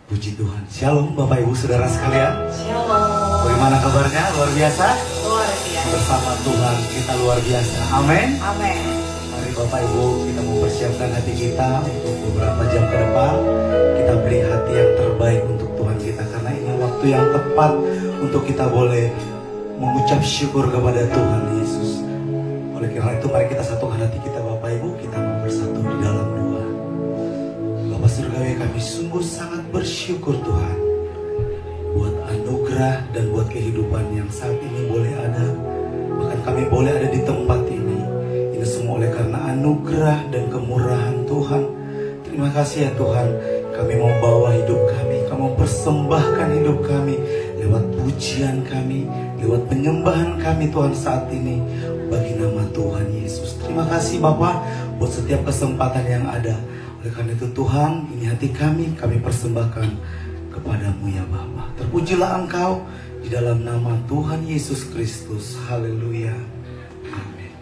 Puji Tuhan. Shalom Bapak Ibu Saudara sekalian. Shalom. Bagaimana kabarnya? Luar biasa? Luar biasa. Bersama Tuhan kita luar biasa. Amin. Amin. Mari Bapak Ibu kita mempersiapkan hati kita untuk beberapa jam ke depan. Kita beri hati yang terbaik untuk Tuhan kita. Karena ini waktu yang tepat untuk kita boleh mengucap syukur kepada Tuhan Yesus. Oleh karena itu mari kita satukan hati kita Bapak Ibu. Kita mau bersatu di dalam doa. Bapak Surgawi, kami sungguh sangat bersyukur Tuhan buat anugerah dan buat kehidupan yang saat ini boleh ada. Bahkan kami boleh ada di tempat ini. Ini semua oleh karena anugerah dan kemurahan Tuhan. Terima kasih ya Tuhan. Kami mau bawa hidup kami, kami mau persembahkan hidup kami lewat pujian kami, lewat penyembahan kami Tuhan saat ini bagi nama Tuhan Yesus. Terima kasih Bapak buat setiap kesempatan yang ada. Oleh karena itu Tuhan, ini hati kami persembahkan kepadamu ya Bapa. Terpujilah Engkau di dalam nama Tuhan Yesus Kristus. Haleluya. Amin.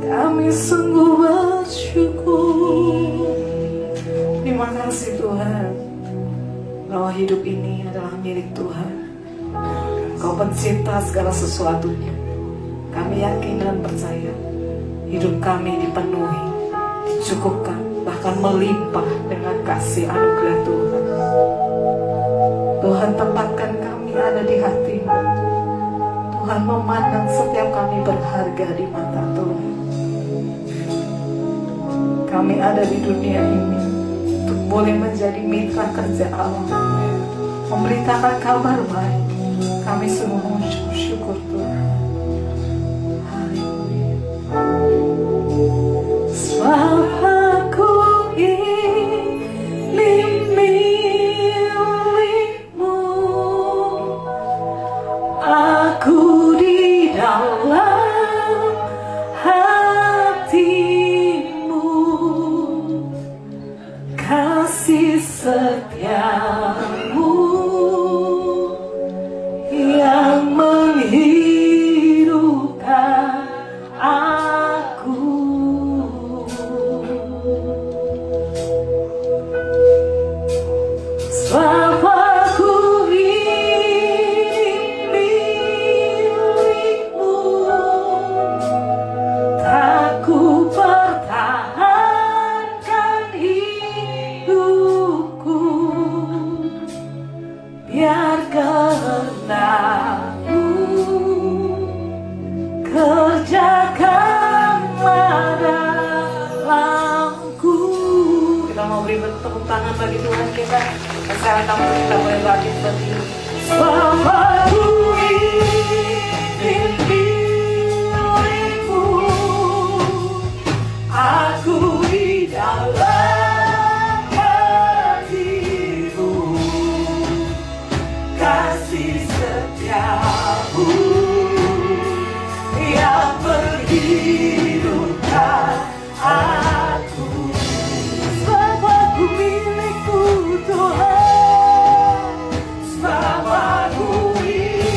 Kami sungguh bersyukur. Terima kasih Tuhan, bahwa hidup ini adalah milik Tuhan. Kau pencipta segala sesuatunya. Kami yakin dan percaya hidup kami dipenuhi, dicukupkan, bahkan melimpah dengan kasih anugerah Tuhan. Tuhan, tempatkan kami ada di hati-Mu. Tuhan, memandang setiap kami berharga di mata Tuhan. Kami ada di dunia ini untuk boleh menjadi mitra kerja Allah, memberitakan kabar baik. Kami sungguh bersyukur Tuhan. Haleluya. Sebab aku ini milik-Mu, aku di dalam hati-Mu, kasih setia-Mu yang menghidupkan aku. Sebab aku ini milik-Mu, tak ku pertahankan hidupku, biar kehendak-Mu kerjakanlah dalamku. Kita mau beri tepuk tangan bagi Tuhan kita. Sekarang kita boleh bangkit berdiri. Sebab aku ini milik-Mu, aku di dalam hati-Mu, kasih setia-Mu yang menghidupkan aku. Sebab aku milik-Mu Tuhan, sebab aku ini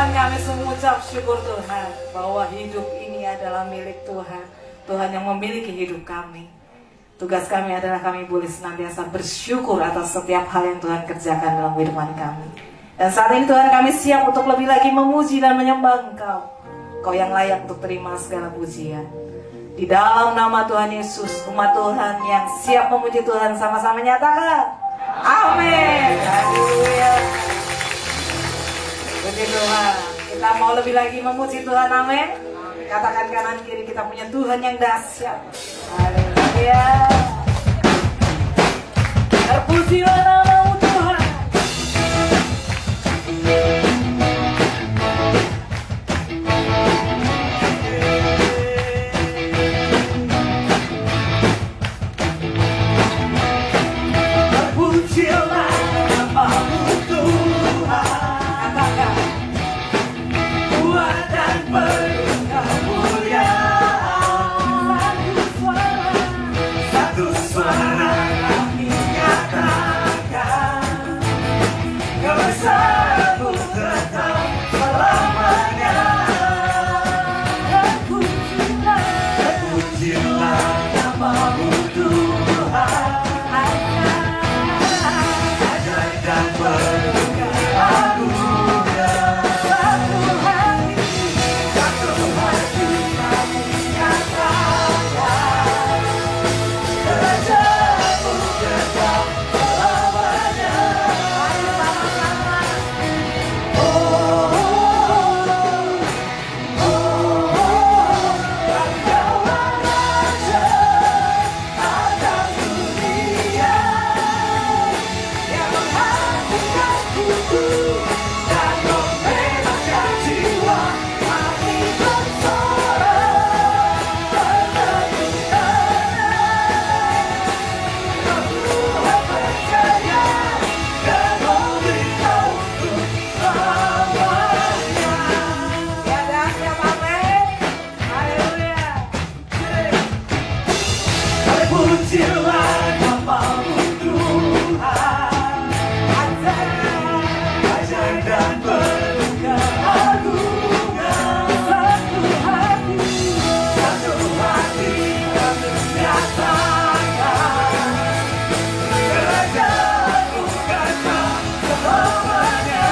Tuhan, kami mengucap syukur Tuhan bahwa hidup ini adalah milik Tuhan. Tuhan yang memiliki hidup kami. Tugas kami adalah kami boleh senantiasa bersyukur atas setiap hal yang Tuhan kerjakan dalam kehidupan kami. Dan saat ini Tuhan, kami siap untuk lebih lagi memuji dan menyembah Engkau. Engkau yang layak untuk terima segala pujian. Di dalam nama Tuhan Yesus, umat Tuhan yang siap memuji Tuhan sama-sama nyatakan amin. Haleluya. Puji Tuhan. Kita mau lebih lagi memuji Tuhan, amin. Katakan kanan kiri, kita punya Tuhan yang dahsyat. Haleluya. Terpujilah nama-Mu Tuhan. Terpujilah nama-Mu Tuhan. Katakan Kuat dan penuh kemuliaan. Satu suara kami nyatakan, kebesaran-Mu tetap selamanya. Terpujilah nama-Mu Tuhan. Ajaib dan penuh keagungan. Satu hati kami nyatakan, kerajaan-Mu tetap selamanya. Oh, oh, oh, Engkaulah Raja atas dunia, yang menghatikan kuku dan membebaskan jiwa. Kami bersorak berteguh Tuhan percaya dan memberitahu untuk selamanya. Ya dahsyat, amin. Haleluya. Terpujilah nama-Mu Tuhan. Ajaib dan penuh keagungan. Satu hati kami nyatakan, kerajaan-Mu kekal selamanya.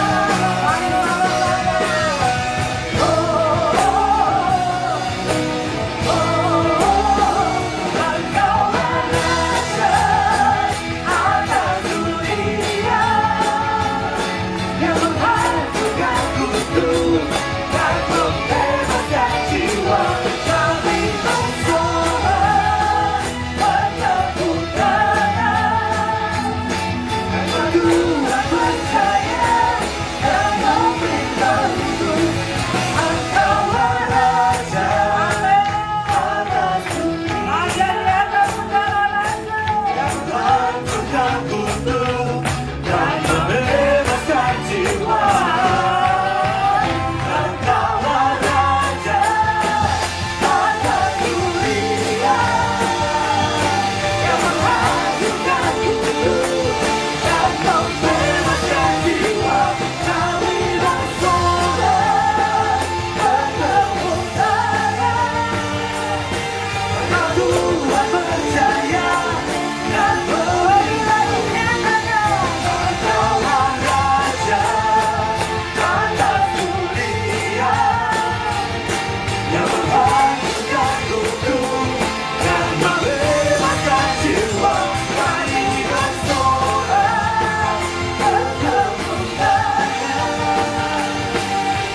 Oh, oh, Engkaulah Raja atas dunia, yang menghancurkan kutuk dan membebaskan jiwa. Kami bersorak bertepuk tangan, karena Tuhan percaya dan memberitahu untuk Engkaulah Raja atas dunia, Raja di atas segala raja. yang menghancurkan kutuk dan membebaskan jiwa. Engkaulah Raja atas dunia, yang menghancurkan kutuk dan membebaskan jiwa. Kami bersorak bertepuk tangan, karena Tuhan percaya dan memberitahu Engkaulah Raja atas dunia, yang menghancurkan kutuk dan membebaskan jiwa. Kami bersorak bertepuk tangan,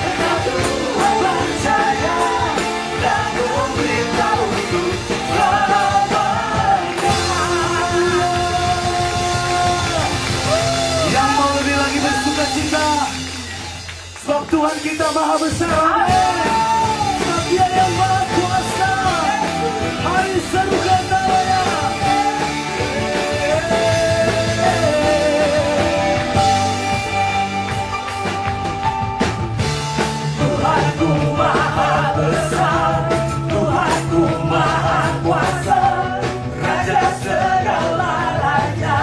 karena Tuhan percaya dan memberitahu untuk selamanya. Yang mau lebih lagi bersuka cita, sebab Tuhan kita maha besar. Sebab Dia yang maha kuasa. Mari serukan namanya. Tuhanku maha besar, Tuhanku maha kuasa, Raja segala raja.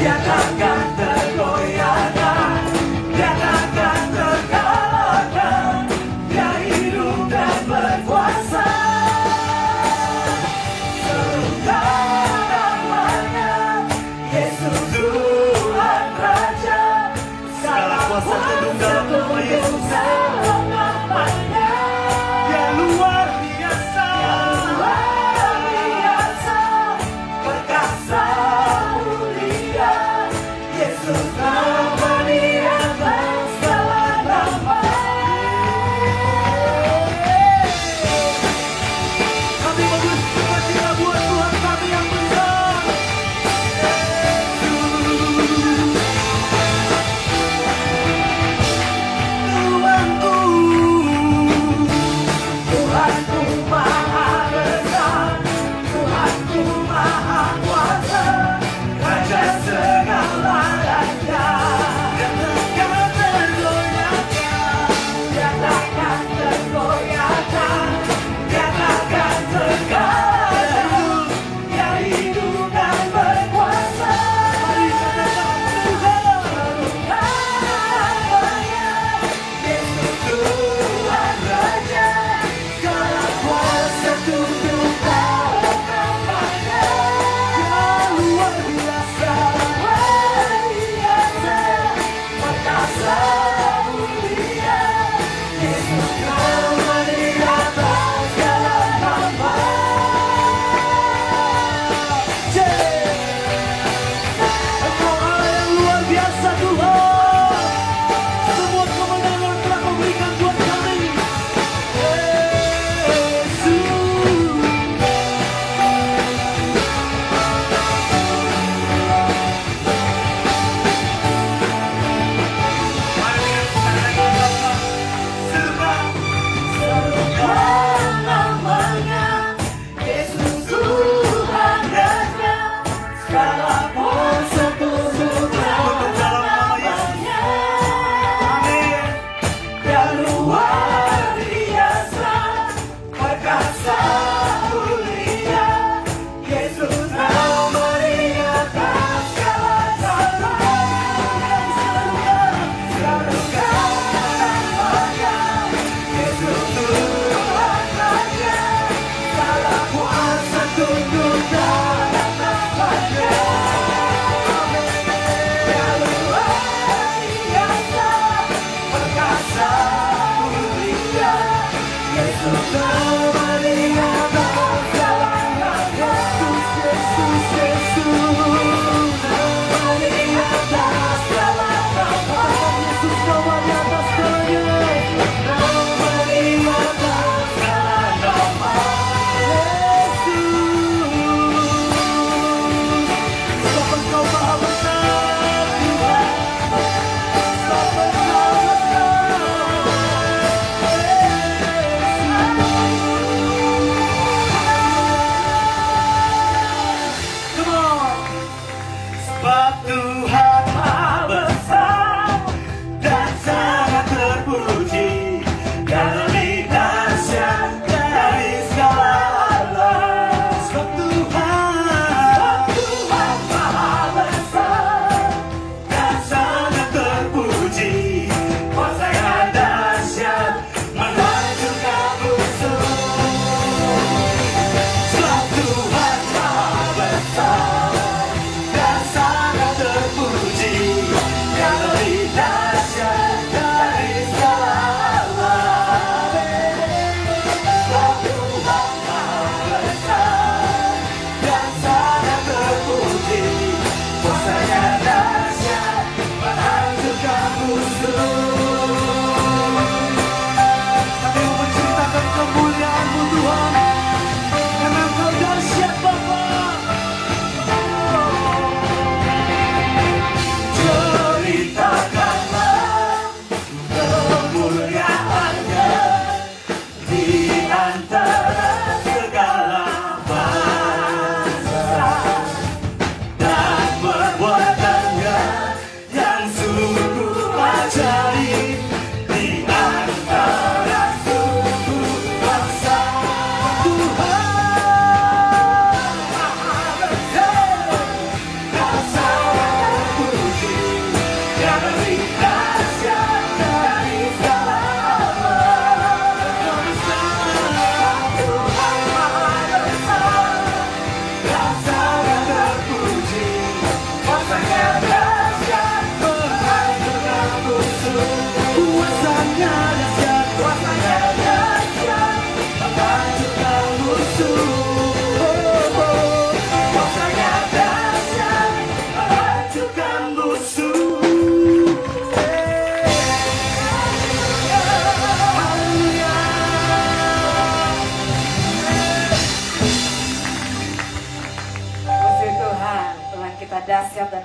Dia takkan tergoyahkan kuasa gedung dalam nama Yesus. Dia luar biasa, perkasa, mulia. Yesus nama Dia atas segala nama. Kami memberi sukacita buat Tuhan kami yang besar.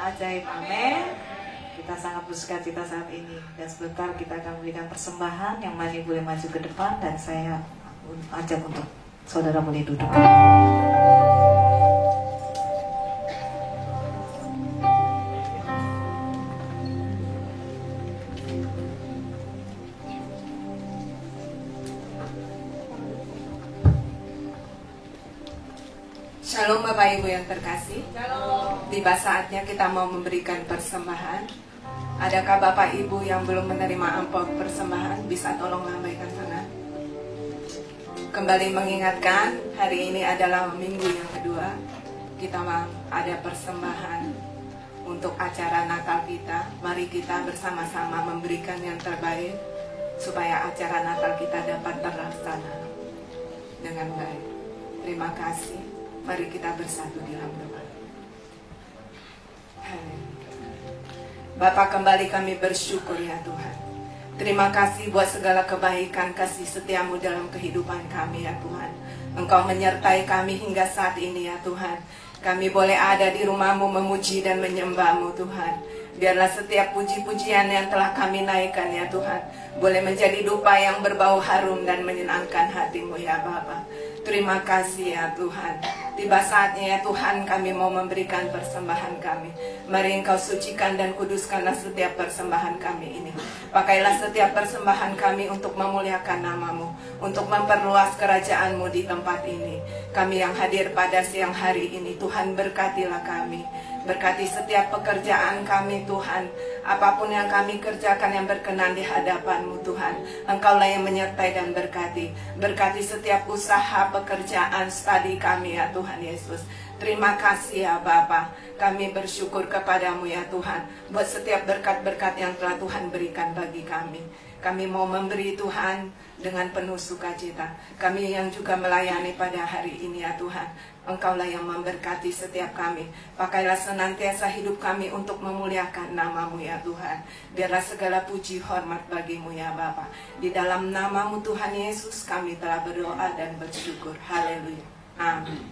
ajaib. Amin. Kita sangat bersuka cita saat ini. Dan sebentar kita akan memberikan persembahan. Yang mana boleh maju ke depan dan saya ajak untuk saudara boleh duduk. Shalom Bapak Ibu yang terkasih. Tiba saatnya kita mau memberikan persembahan. Adakah Bapak Ibu yang belum menerima amplop persembahan? Bisa tolong lambaikan tangan. Kembali mengingatkan, hari ini adalah minggu yang kedua. Kita ada persembahan untuk acara Natal kita. Mari kita bersama-sama memberikan yang terbaik supaya acara Natal kita dapat terlaksana dengan baik. Terima kasih. Mari kita bersatu di dalam doa. Bapa, kembali kami bersyukur ya Tuhan. Terima kasih buat segala kebaikan kasih setiamu dalam kehidupan kami ya Tuhan. Engkau menyertai kami hingga saat ini ya Tuhan. Kami boleh ada di rumah-Mu memuji dan menyembah-Mu Tuhan. Biarlah setiap puji-pujian yang telah kami naikkan ya Tuhan boleh menjadi dupa yang berbau harum dan menyenangkan hati-Mu ya Bapa. Terima kasih ya Tuhan. Tiba saatnya ya Tuhan kami mau memberikan persembahan kami. Mari Engkau sucikan dan kuduskanlah setiap persembahan kami ini. Pakailah setiap persembahan kami untuk memuliakan nama-Mu, untuk memperluas kerajaan-Mu di tempat ini. Kami yang hadir pada siang hari ini, Tuhan berkatilah kami. Berkati setiap pekerjaan kami Tuhan. Apapun yang kami kerjakan yang berkenan di hadapan-Mu Tuhan, Engkaulah yang menyertai dan berkati. Berkati setiap usaha, pekerjaan, studi kami ya Tuhan Yesus. Terima kasih ya Bapa. Kami bersyukur kepadamu ya Tuhan buat setiap berkat-berkat yang telah Tuhan berikan bagi kami. Kami mau memberi Tuhan dengan penuh sukacita. Kami yang juga melayani pada hari ini ya Tuhan. Engkaulah yang memberkati setiap kami. Pakailah senantiasa hidup kami untuk memuliakan nama-Mu ya Tuhan. Biarlah segala puji hormat bagi-Mu ya Bapa. Di dalam nama-Mu Tuhan Yesus kami telah berdoa dan bersyukur. Haleluya. Amin.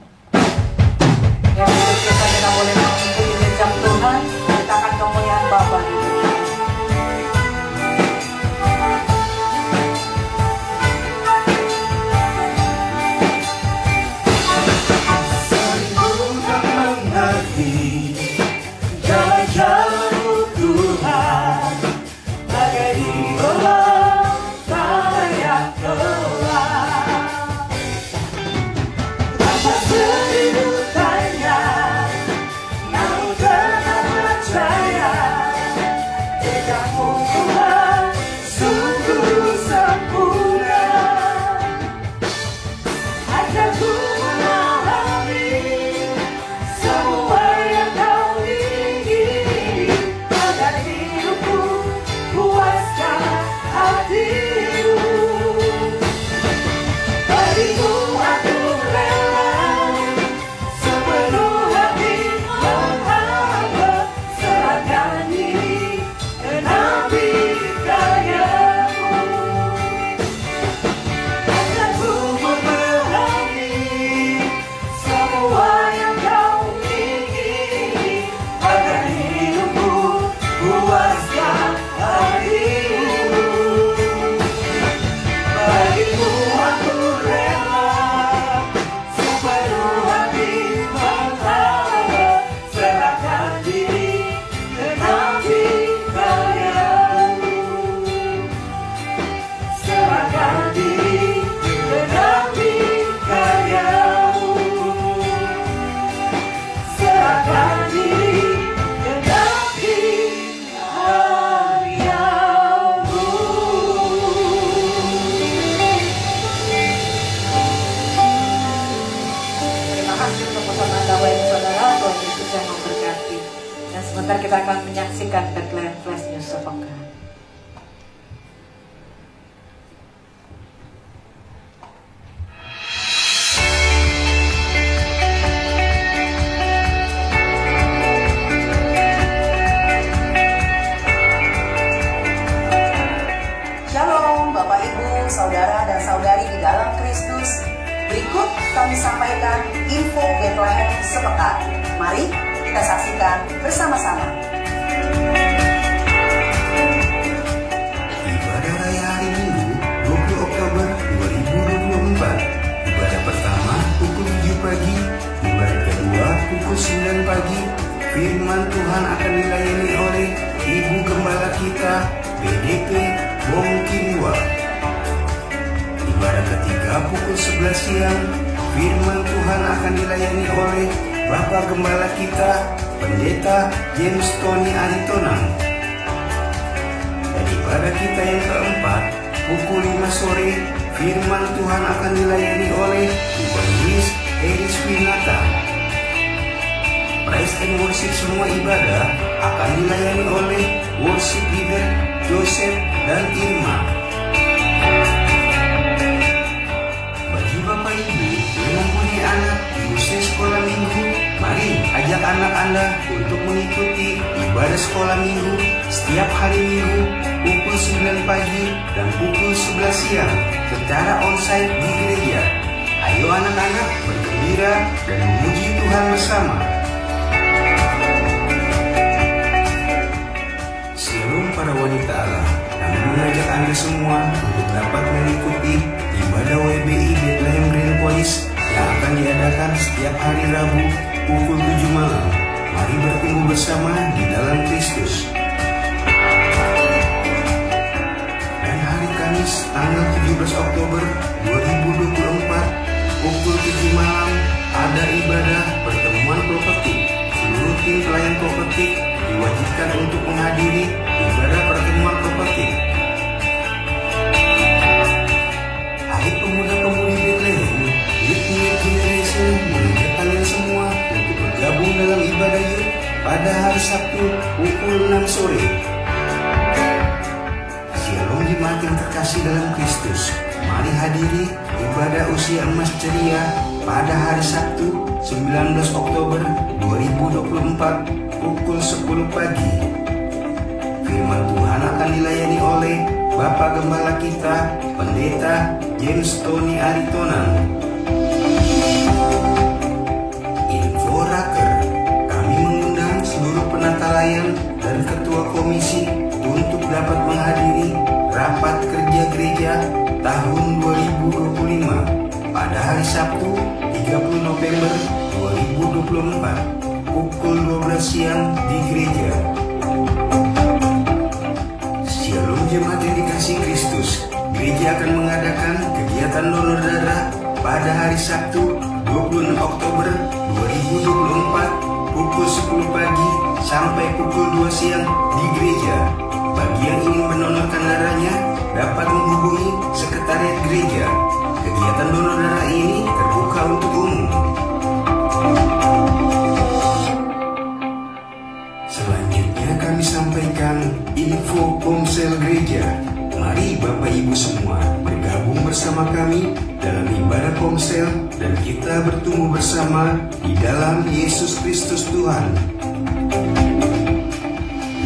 Yang kita boleh mengikuti jejak Tuhan. Kita akan kemuliaan Bapa. Sebentar kita akan menyaksikan Bethlehem Flash News sepekan. Shalom Bapak Ibu, Saudara dan Saudari di dalam Kristus. Berikut kami sampaikan info Bethlehem sepekan. Mari Kita saksikan bersama-sama. Ibadah Raya hari Minggu 20 Oktober 2024. Ibadah pertama pukul 7 pagi, ibadah kedua pukul 9 pagi. Firman Tuhan akan dilayani oleh Ibu Gembala kita, BDP Bong Kinwa. Ibadah ketiga pukul 11 siang, firman Tuhan akan dilayani oleh Bapak Gembala kita, Pendeta James Tony Aritonang. Dan ibadah kita yang keempat, pukul 5 sore, firman Tuhan akan dilayani oleh Evangelis Eris Winata. Praise and worship semua ibadah akan dilayani oleh worship leader Joseph dan Irma. Bagi Bapak Ibu yang mempunyai anak di usia sekolah minggu, mari ajak anak Anda untuk mengikuti ibadah sekolah minggu setiap hari Minggu pukul 9 pagi dan pukul 11 siang secara onsite di gereja. Ayo anak-anak bergembira dan memuji Tuhan bersama. Shalom para wanita Allah, kami mengajak Anda semua untuk dapat mengikuti ibadah WBI Bethlehem Grand Polis yang akan diadakan setiap hari Rabu pukul 7 malam. Mari bertumbuh bersama di dalam Kristus. Dan hari Kamis tanggal 17 Oktober 2024 pukul 7 malam ada ibadah pertemuan prophetik. Seluruh tim pelayan prophetik diwajibkan untuk menghadiri ibadah pertemuan prophetik. Hai pemuda-pemudi Bethlehem, Youth New Generation mengajak kalian semua untuk bergabung dalam ibadah Youth pada hari Sabtu pukul 6 sore. Shalom jemaat yang terkasih dalam Kristus. Mari hadiri ibadah usia emas ceria pada hari Sabtu 19 Oktober 2024 pukul 10 pagi. Firman Tuhan akan dilayani oleh Bapak Gembala kita, Pendeta James Tony Aritonang. Info raker, kami mengundang seluruh penata layan dan ketua komisi untuk dapat menghadiri rapat kerja gereja tahun 2025 pada hari Sabtu 30 November 2024 pukul 12 siang di gereja. Shalom jemaat yang dikasihi Kristus. Gereja akan mengadakan kegiatan donor darah pada hari Sabtu 26 Oktober 2024 pukul 10 pagi sampai pukul 2 siang di gereja. Bagi yang ingin mendonorkan darahnya dapat menghubungi sekretariat gereja. Kegiatan donor darah ini terbuka untuk umum. Selanjutnya kami sampaikan info Komsel Gereja. Mari Bapak Ibu semua bergabung bersama kami dalam ibadah Komsel dan kita bertumbuh bersama di dalam Yesus Kristus Tuhan.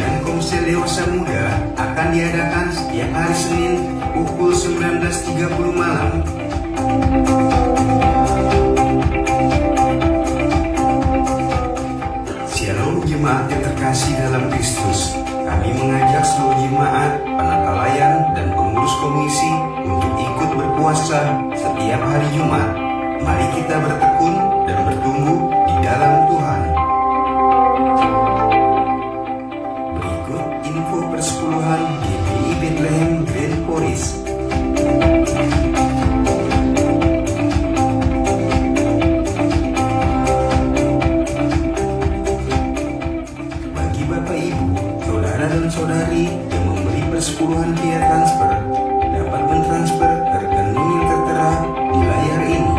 Dan Komsel Dewasa Muda akan diadakan setiap hari Senin pukul 19.30 malam. Shalom jemaat yang terkasih dalam Kristus. Kami mengajak seluruh jemaat, penata layan, dan pengurus komisi untuk ikut berpuasa setiap hari Jumat. Mari kita bertekun dan bertumbuh di dalam Tuhan. Berikut info persepuluhan GBI Bethlehem Grand Polis. Bagi Bapak Ibu, saudara dan saudari yang memberi persepuluhan via transfer dapat mentransfer ke rekening yang tertera di layar ini.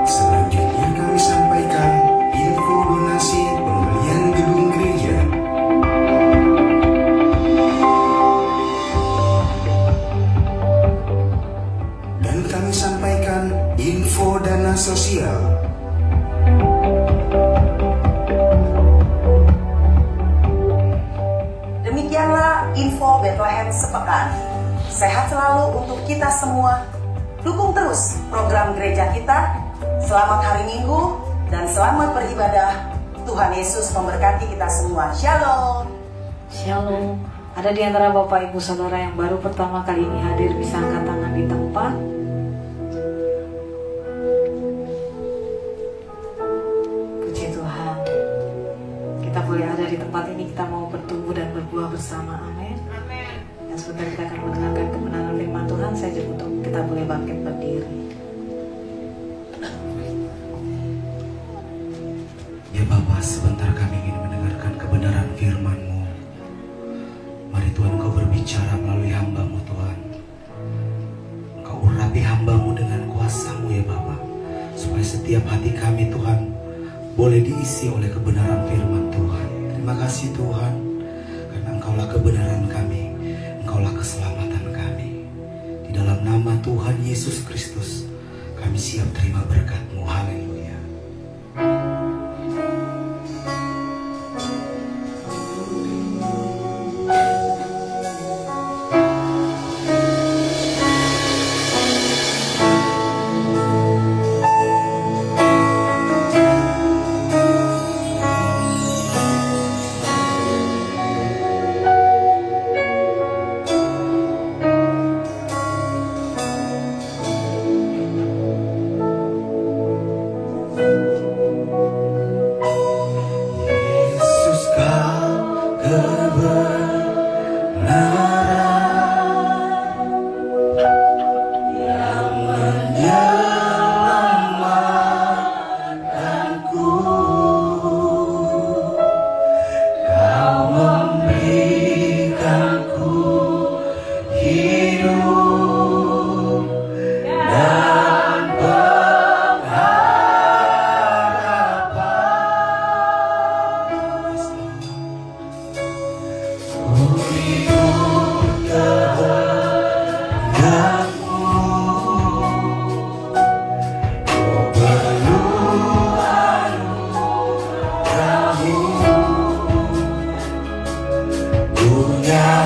Selanjutnya kami sampaikan info donasi pembelian gedung gereja. Dan kami sampaikan info dana sosial. Demikianlah info Bethlehem sepekan. Sehat selalu untuk kita semua. Dukung terus program gereja kita. Selamat hari Minggu, dan selamat beribadah. Tuhan Yesus memberkati kita semua. Shalom. Shalom. Ada di antara Bapak Ibu Saudara yang baru pertama kali ini hadir, bisa angkat tangan di tempat. Puji Tuhan. Kita boleh ada di tempat ini, kita mau bertumbuh dan berbuah bersama. Amin. Dan sebentar kita akan mendengarkan kebenaran firman Tuhan. Saya ajak untuk kita boleh bangkit berdiri. Ya Bapa, sebentar kami ingin mendengarkan kebenaran firman-Mu. Mari Tuhan Engkau berbicara melalui hamba-Mu Tuhan. Engkau urapi hamba-Mu dengan kuasa-Mu ya Bapa, supaya setiap hati kami Tuhan boleh diisi oleh kebenaran firman Tuhan. Terima kasih Tuhan, karena Engkaulah kebenaran kami, Engkaulah keselamatan kami. Di dalam nama Tuhan Yesus Kristus kami siap terima berkat-Mu. Haleluya. Dunia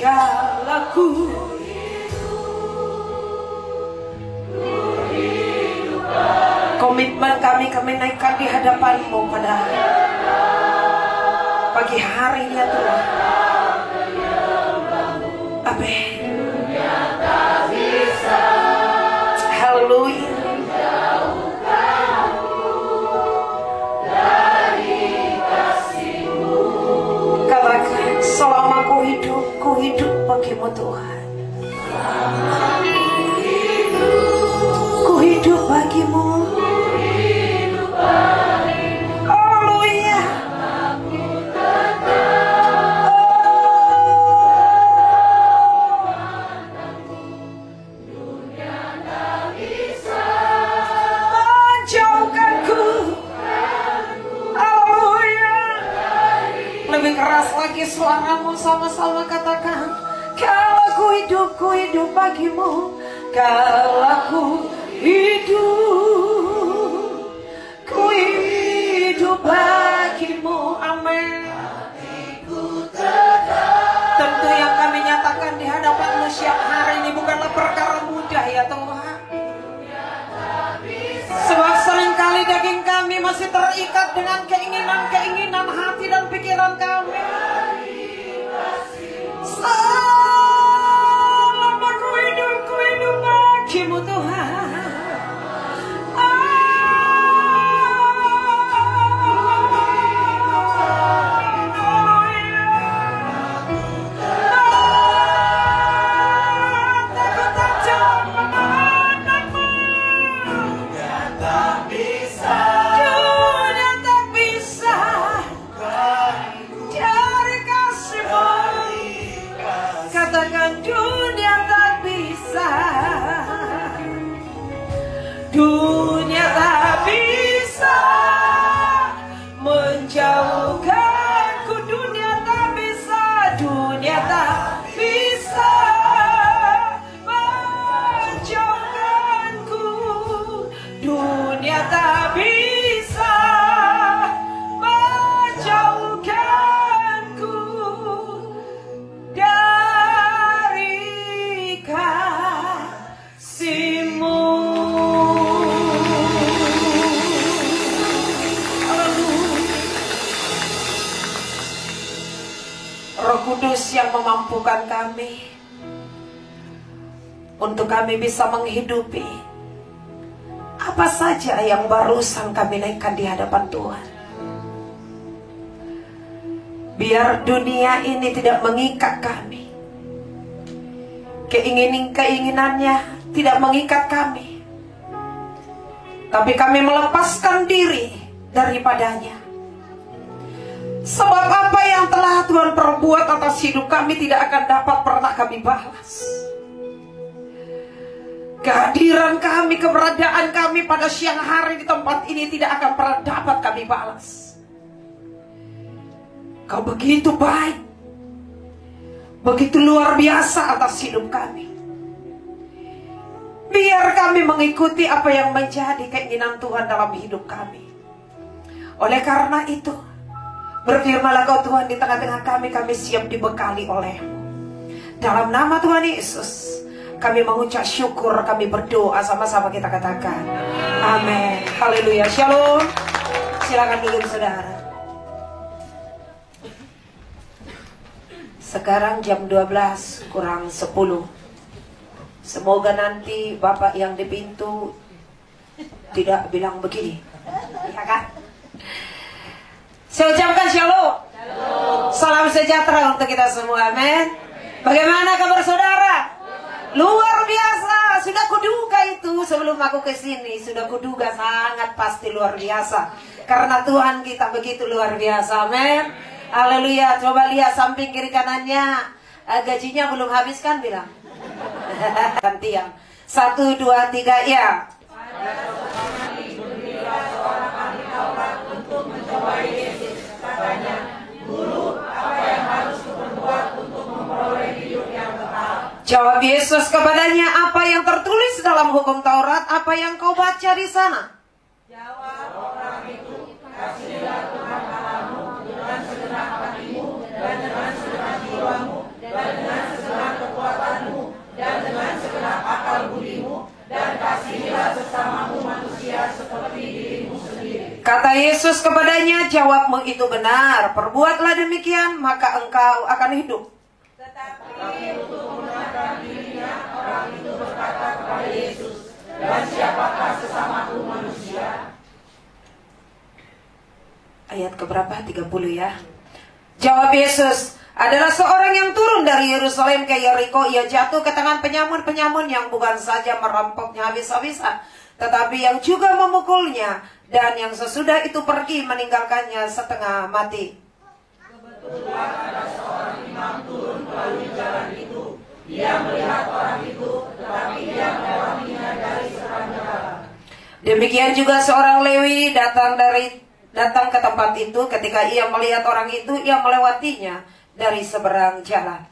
segalaku. Komitmen kami naikkan di hadapan-Mu pada pagi hari ini ya Tuhan. Amin. Haleluya. Katakan, selama ku hidup bagi-Mu Tuhan. Ku hidup bagi-Mu. Haleluya. Lebih keras lagi suaramu, sama-sama katakan, kalau ku hidup bagi-Mu. Kalau ku hidup bagi-Mu. Amin. Tentu yang kami nyatakan di hadapan-Mu siang hari ini bukanlah perkara mudah ya Tuhan. Sebab seringkali daging kami masih terikat dengan keinginan hati dan pikiran kami. Selama ku hidup bagi-Mu Tuhan. Dunia tak bisa menjauhkanku, dunia tak bisa menjauhkanku, dunia tak bisa menjauhkanku dari kasih-Mu. Roh Kudus yang memampukan kami untuk kami bisa menghidupi apa saja yang barusan kami naikkan di hadapan Tuhan. Biar dunia ini tidak mengikat kami, keinginannya tidak mengikat kami, tapi kami melepaskan diri daripadanya. Sebab apa yang telah Tuhan perbuat atas hidup kami tidak akan dapat pernah kami balas. Kehadiran kami, keberadaan kami pada siang hari di tempat ini tidak akan pernah dapat kami balas. Kau begitu baik, begitu luar biasa atas hidup kami. Biar kami mengikuti apa yang menjadi keinginan Tuhan dalam hidup kami. Oleh karena itu, berfirmanlah Kau Tuhan di tengah-tengah kami siap dibekali oleh-Mu. Dalam nama Tuhan Yesus, kami mengucap syukur, kami berdoa, sama-sama kita katakan amin. Haleluya. Shalom. Silakan duduk saudara. Sekarang jam 12 kurang 10. Semoga nanti Bapak yang di pintu tidak bilang begini, ya kan? Saya ucapkan shalom. Salam sejahtera untuk kita semua. Amin. Bagaimana kabar saudara? Luar biasa. Sudah kuduga itu sebelum aku ke sini. Sudah kuduga sangat pasti luar biasa. Karena Tuhan kita begitu luar biasa. Amin. Haleluya. Coba lihat samping kiri kanannya. Gajinya belum habis kan bilang? Gantian. 1, 2, 3 ya. Jawab Yesus kepadanya, apa yang tertulis dalam hukum Taurat, apa yang kau baca di sana? Jawab orang itu, kasihilah Tuhan Allahmu dengan segenap hatimu dan dengan segenap jiwamu dan dengan Kata Yesus kepadanya, jawabmu itu benar. Perbuatlah demikian, maka engkau akan hidup. Tetapi untuk membenarkan dirinya, orang itu berkata kepada Yesus, dan siapakah sesamaku manusia? Ayat keberapa? 30 ya. Jawab Yesus, adalah seorang yang turun dari Yerusalem ke Yeriko. Ia jatuh ke tangan penyamun-penyamun yang bukan saja merampoknya habis-habisan, tetapi yang juga memukulnya, dan yang sesudah itu pergi meninggalkannya setengah mati. Kebetulan ada seorang imam turun melalui jalan itu. Dia melihat orang itu, tetapi dia melewatinya dari seberang jalan. Demikian juga seorang Lewi datang ke tempat itu. Ketika ia melihat orang itu, ia melewatinya dari seberang jalan.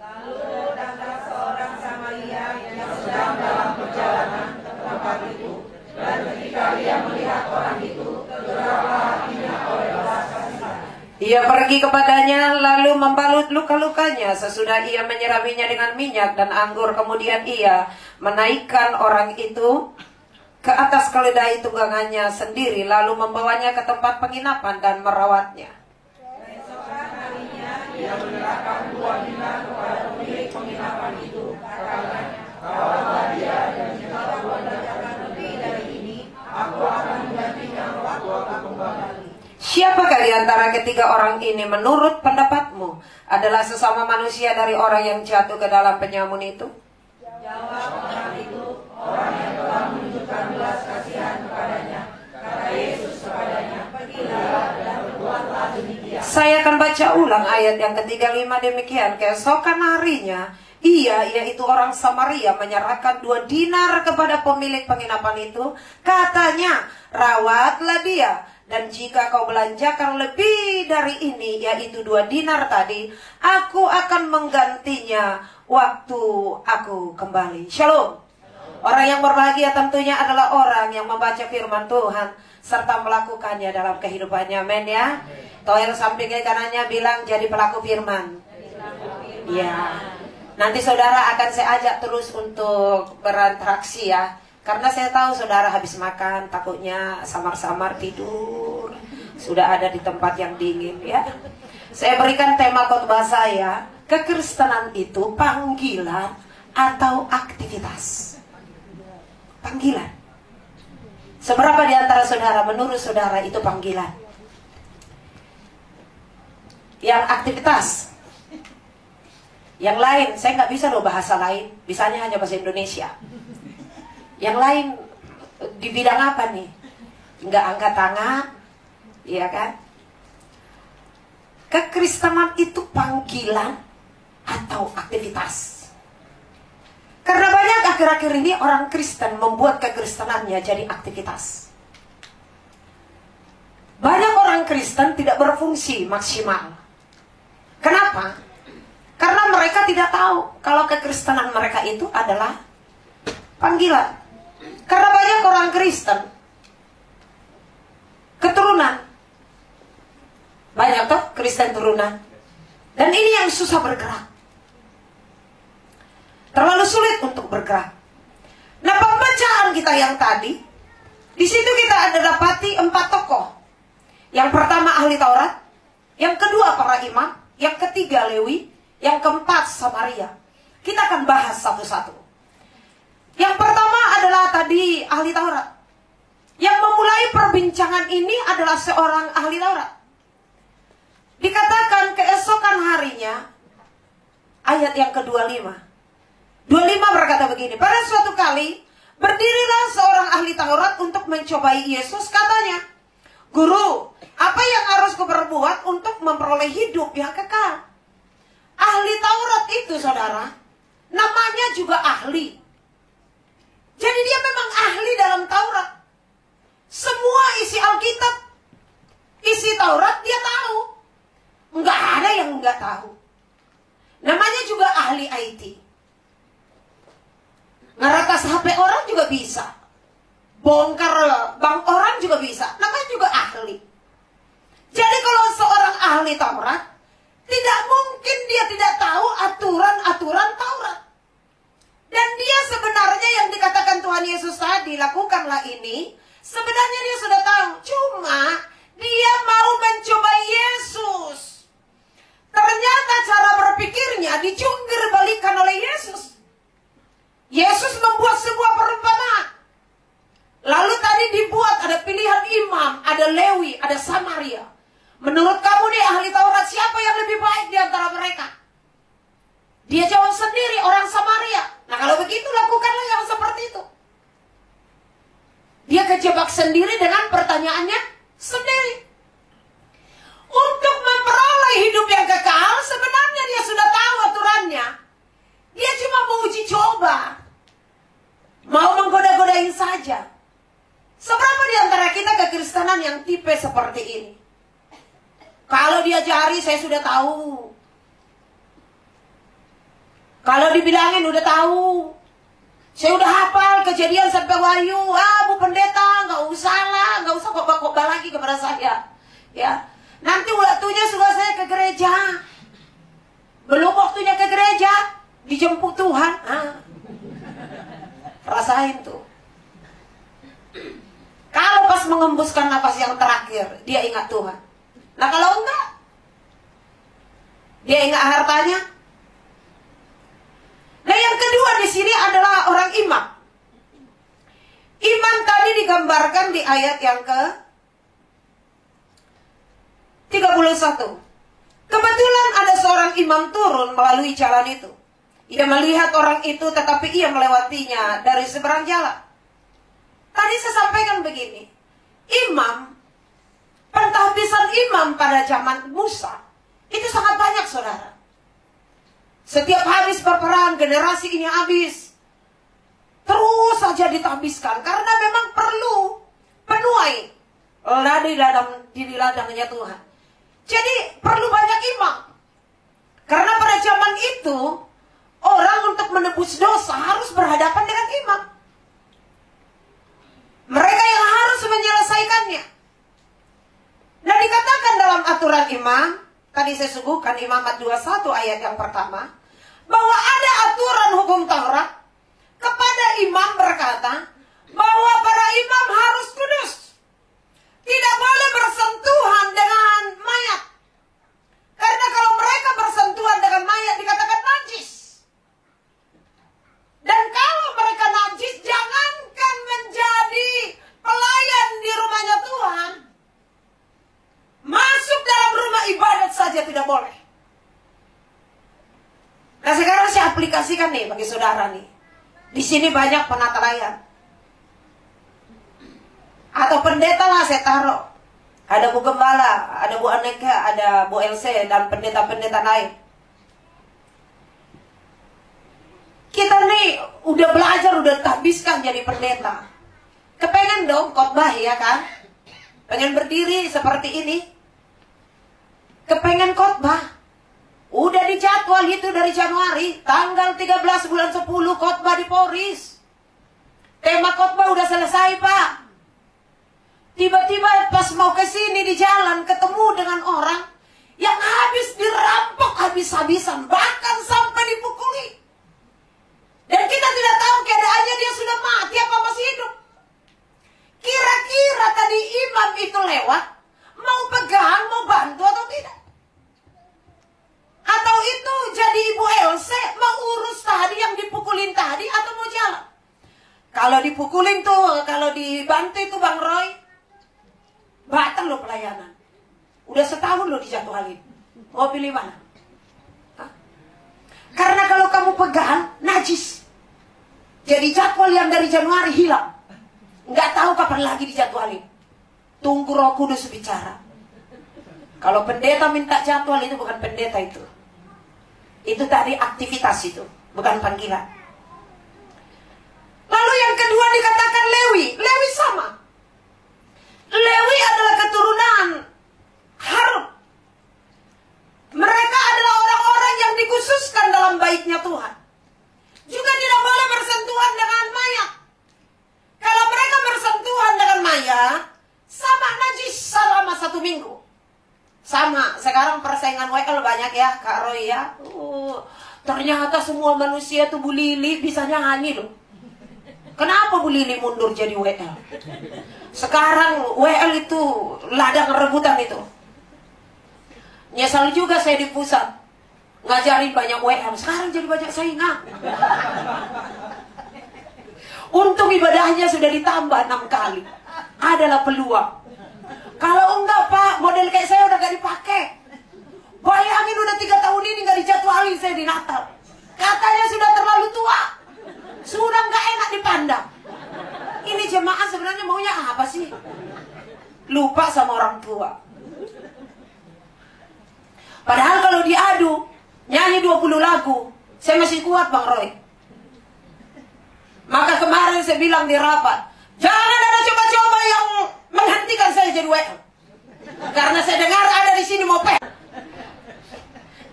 Lalu datang seorang Samaria yang sedang dalam perjalanan ke tempat itu. Dan ketika ia melihat orang itu, tergeraklah hatinya oleh belas kasihan. Ia pergi kepadanya, lalu membalut luka-lukanya. Sesudah ia menyiraminya dengan minyak dan anggur, kemudian ia menaikkan orang itu ke atas keledai tunggangannya sendiri, lalu membawanya ke tempat penginapan dan merawatnya. Keesokan harinya ia menyerahkan 2 dinar kepada pemilik penginapan itu. Katanya, rawatlah dia, dan jika Tuhan katakan lebih dari ini, aku akan menggantinya waktu aku kembali. Siapakah di antara ketiga orang ini menurut pendapatmu adalah sesama manusia dari orang yang jatuh ke dalam penyamun itu? Jawab orang itu, orang yang telah menunjukkan belas kasihan kepadanya. Kata Yesus kepadanya, pergilah dan berbuatlah demikian. Saya akan baca ulang ayat yang ke-35 demikian. Keesokan harinya, ia, yaitu orang Samaria, menyerahkan 2 dinar kepada pemilik penginapan itu. Katanya, rawatlah dia, dan jika kau belanjakan lebih dari ini, yaitu 2 dinar tadi, aku akan menggantinya waktu aku kembali. Shalom. Orang yang berbahagia tentunya adalah orang yang membaca firman Tuhan serta melakukannya dalam kehidupannya. Amin ya. Toel samping kanannya bilang, jadi pelaku firman. Ya. Nanti saudara akan saya ajak terus untuk berinteraksi ya. Karena saya tahu saudara habis makan, takutnya samar-samar tidur. Sudah ada di tempat yang dingin ya. Saya berikan tema khotbah saya, kekristenan itu panggilan atau aktivitas. Panggilan. Seberapa di antara saudara menurut saudara itu panggilan? Yang aktivitas. Yang lain, saya nggak bisa loh bahasa lain. Bisanya hanya bahasa Indonesia. Yang lain di bidang apa nih? Nggak angkat tangan, iya kan? Kekristenan itu panggilan atau aktivitas. Karena banyak akhir-akhir ini orang Kristen membuat kekristenannya jadi aktivitas. Banyak orang Kristen tidak berfungsi maksimal. Kenapa? Karena mereka tidak tahu kalau kekristenan mereka itu adalah panggilan. Karena banyak orang Kristen keturunan. Banyak toh Kristen turunan. Dan ini yang susah bergerak. Terlalu sulit untuk bergerak. Nah, pembacaan kita yang tadi, di situ kita ada dapati 4 tokoh. Yang pertama ahli Taurat, yang kedua para imam, yang ketiga Lewi, yang keempat Samaria. Kita akan bahas satu-satu. Yang pertama adalah tadi ahli Taurat. Yang memulai perbincangan ini adalah seorang ahli Taurat. Dikatakan keesokan harinya, ayat yang ke-25. 25 berkata begini, pada suatu kali berdirilah seorang ahli Taurat untuk mencobai Yesus. Katanya, Guru, apa yang harus kuperbuat untuk memperoleh hidup yang kekal? Ahli Taurat itu saudara, namanya juga ahli. Jadi dia memang ahli dalam Taurat. Semua isi Alkitab, isi Taurat dia tahu. Nggak ada yang nggak tahu. Namanya juga ahli IT. Ngeratas HP orang juga bisa. Bongkar bank orang juga bisa. Namanya juga ahli. Jadi kalau seorang ahli Taurat, tidak mungkin dia tidak tahu aturan-aturan Taurat. Dan dia sebenarnya yang dikatakan Tuhan Yesus tadi, lakukanlah ini Sebenarnya dia sudah tahu, cuma dia mau mencoba Yesus. Ternyata cara berpikirnya dicungkir balikan oleh Yesus. Yesus membuat sebuah perumpamaan. Lalu tadi dibuat ada pilihan imam, ada Lewi, ada Samaria. Menurut kamu nih ahli Taurat, siapa yang lebih baik di antara mereka? Dia jawab sendiri, orang Samaria. Nah kalau begitu lakukanlah yang seperti itu. Dia kejebak sendiri dengan pertanyaannya sendiri. Untuk memperoleh hidup yang kekal, sebenarnya dia sudah tahu aturannya. Dia cuma mau uji coba. Mau menggoda-godain saja. Seberapa di antara kita kekristenan yang tipe seperti ini? Kalau diajari saya sudah tahu. Kalau dibilangin udah tahu. Saya udah hafal Kejadian sampai Wahyu. Bu pendeta, nggak usah lah, nggak usah khotbah lagi kepada saya. Ya, nanti waktunya sudah saya ke gereja. Belum waktunya ke gereja, dijemput Tuhan. Rasain tuh. Kalau pas mengembuskan nafas yang terakhir, dia ingat Tuhan. Nah kalau enggak, dia ingat hartanya. Nah yang kedua di sini adalah orang imam. Imam tadi digambarkan di ayat yang ke 31. Kebetulan ada seorang imam turun melalui jalan itu. Ia melihat orang itu tetapi ia melewatinya dari seberang jalan. Tadi saya sampaikan begini. Imam, pentahbisan imam pada zaman Musa itu sangat banyak, saudara. Setiap habis berperang, generasi ini habis. Terus saja ditahbiskan. Karena memang perlu penuai di ladangnya Tuhan. Jadi perlu banyak imam. Karena pada zaman itu, orang untuk menebus dosa harus berhadapan dengan imam. Mereka yang harus menyelesaikannya. Nah dikatakan dalam aturan imam, tadi saya suguhkan Imamat 21 ayat yang pertama, bahwa ada aturan hukum Taurat kepada imam berkata bahwa para imam harus kudus. Tidak boleh bersentuhan dengan mayat. Karena kalau mereka bersentuhan dengan mayat dikatakan najis. Dan kalau mereka najis, jangankan menjadi pelayan di rumahnya Tuhan, masuk dalam rumah ibadat saja tidak boleh. Nah sekarang saya aplikasikan nih bagi saudara nih. Di sini banyak penata layar. Atau pendeta lah saya taruh. Ada Bu Gembala, ada Bu Aneka, ada Bu LC, dan pendeta-pendeta lain. Kita nih udah belajar, udah tahbiskan jadi pendeta. Kepengen dong khotbah ya kan? Pengen berdiri seperti ini. Kepengen khotbah. Udah dijadwal itu dari Januari, tanggal 13 bulan 10 khotbah di Polris. Tema khotbah udah selesai, Pak. Tiba-tiba pas mau ke sini di jalan ketemu dengan orang yang habis dirampok habis-habisan, bahkan sampai dipukuli. Dan kita tidak tahu keadaannya dia sudah mati apa masih hidup. Kira-kira tadi imam itu lewat, mau pegang, mau bantu atau tidak? Atau itu jadi Ibu Else mau urus tadi yang dipukulin tadi atau mau jalan? Kalau dipukulin tuh, kalau dibantu itu Bang Roy, batal lo pelayanan. Udah setahun lo dijadwalin. Mau pilih mana? Hah? Karena kalau kamu pegang, najis. Jadi jadwal yang dari Januari hilang. Nggak tahu kapan lagi dijadwalin. Tunggu Roh Kudus bicara. Kalau pendeta minta jadwal itu bukan pendeta itu. Itu tadi aktivitas itu, bukan panggilan. Lalu yang kedua dikatakan Lewi. Lewi sama. Lewi adalah keturunan Harun. Mereka adalah orang-orang yang dikhususkan dalam baitnya Tuhan. Juga tidak boleh bersentuhan dengan mayat. Kalau mereka bersentuhan dengan mayat, sama najis selama 1 minggu. Sama, sekarang persaingan WL banyak ya, Kak Roy ya. Ternyata semua manusia tubuh lili bisa nyanyi loh. Kenapa Bu Lili mundur jadi WL? Sekarang WL itu ladang rebutan itu. Nyesal juga saya di pusat ngajarin banyak WL, sekarang jadi banyak saingan. Untung ibadahnya sudah ditambah 6 kali. Adalah peluang. Kalau enggak Pak, model kayak saya udah gak dipakai. Bayangin udah 3 tahun ini gak dijadwalin saya di Natal. Katanya sudah terlalu tua, sudah gak enak dipandang. Ini jemaah sebenarnya maunya apa sih? Lupa sama orang tua. Padahal kalau diadu nyanyi 20 lagu, saya masih kuat Bang Roy. Maka kemarin saya bilang di rapat, jangan ada coba-coba yang menghentikan saya jadi WL. Karena saya dengar ada di sini mau peh.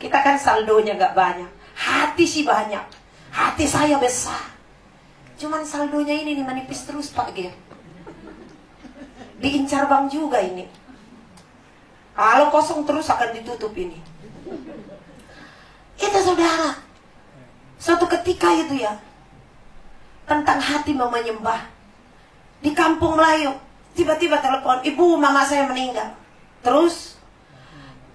Kita kan saldonya gak banyak, hati sih banyak, hati saya besar. Cuman saldonya ini nih menipis terus Pak Ger. Diincar Bang juga ini. Kalau kosong terus akan ditutup ini. Itu saudara, suatu ketika itu ya, tentang hati mau menyembah. Di kampung Melayu, tiba-tiba telepon, ibu mama saya meninggal. Terus,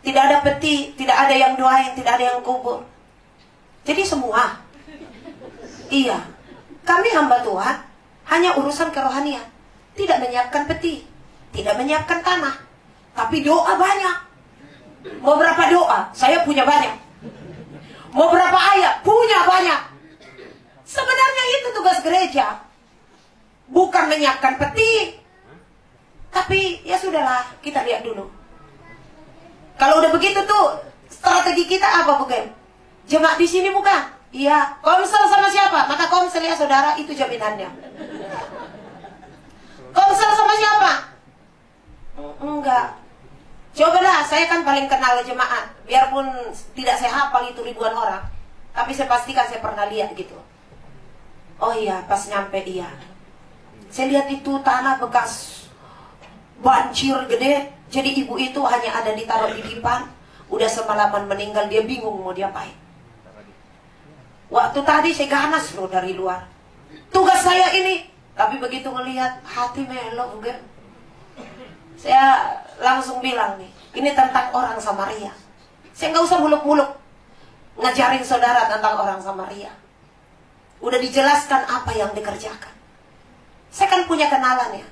tidak ada peti, tidak ada yang doain, tidak ada yang kubur. Jadi semua. Iya, kami hamba Tuhan, hanya urusan kerohanian. Tidak menyiapkan peti, tidak menyiapkan tanah. Tapi doa banyak. Mau berapa doa? Saya punya banyak. Mau berapa ayat? Punya banyak. Sebenarnya itu tugas gereja. Bukan menyiapkan peti. Tapi ya sudahlah, kita lihat dulu. Kalau udah begitu tuh, strategi kita apa bukan? Jemaat di sini bukan? Iya. Komsel sama siapa? Maka komsel ya saudara, itu jaminannya. Komsel sama siapa? Enggak. Cobalah, saya kan paling kenal jemaat. Biarpun tidak saya hafal itu ribuan orang, tapi saya pastikan saya pernah lihat gitu. Oh iya, pas nyampe iya. Saya lihat itu tanah bekas banjir gede. Jadi ibu itu hanya ada ditaruh di depan. Udah semalaman meninggal, dia bingung mau diapain. Waktu tadi saya ganas loh dari luar. Tugas saya ini. Tapi begitu ngelihat hati melo enggak. Saya langsung bilang nih, ini tentang orang Samaria. Saya nggak usah muluk-muluk ngajarin saudara tentang orang Samaria. Udah dijelaskan apa yang dikerjakan. Saya kan punya kenalan ya.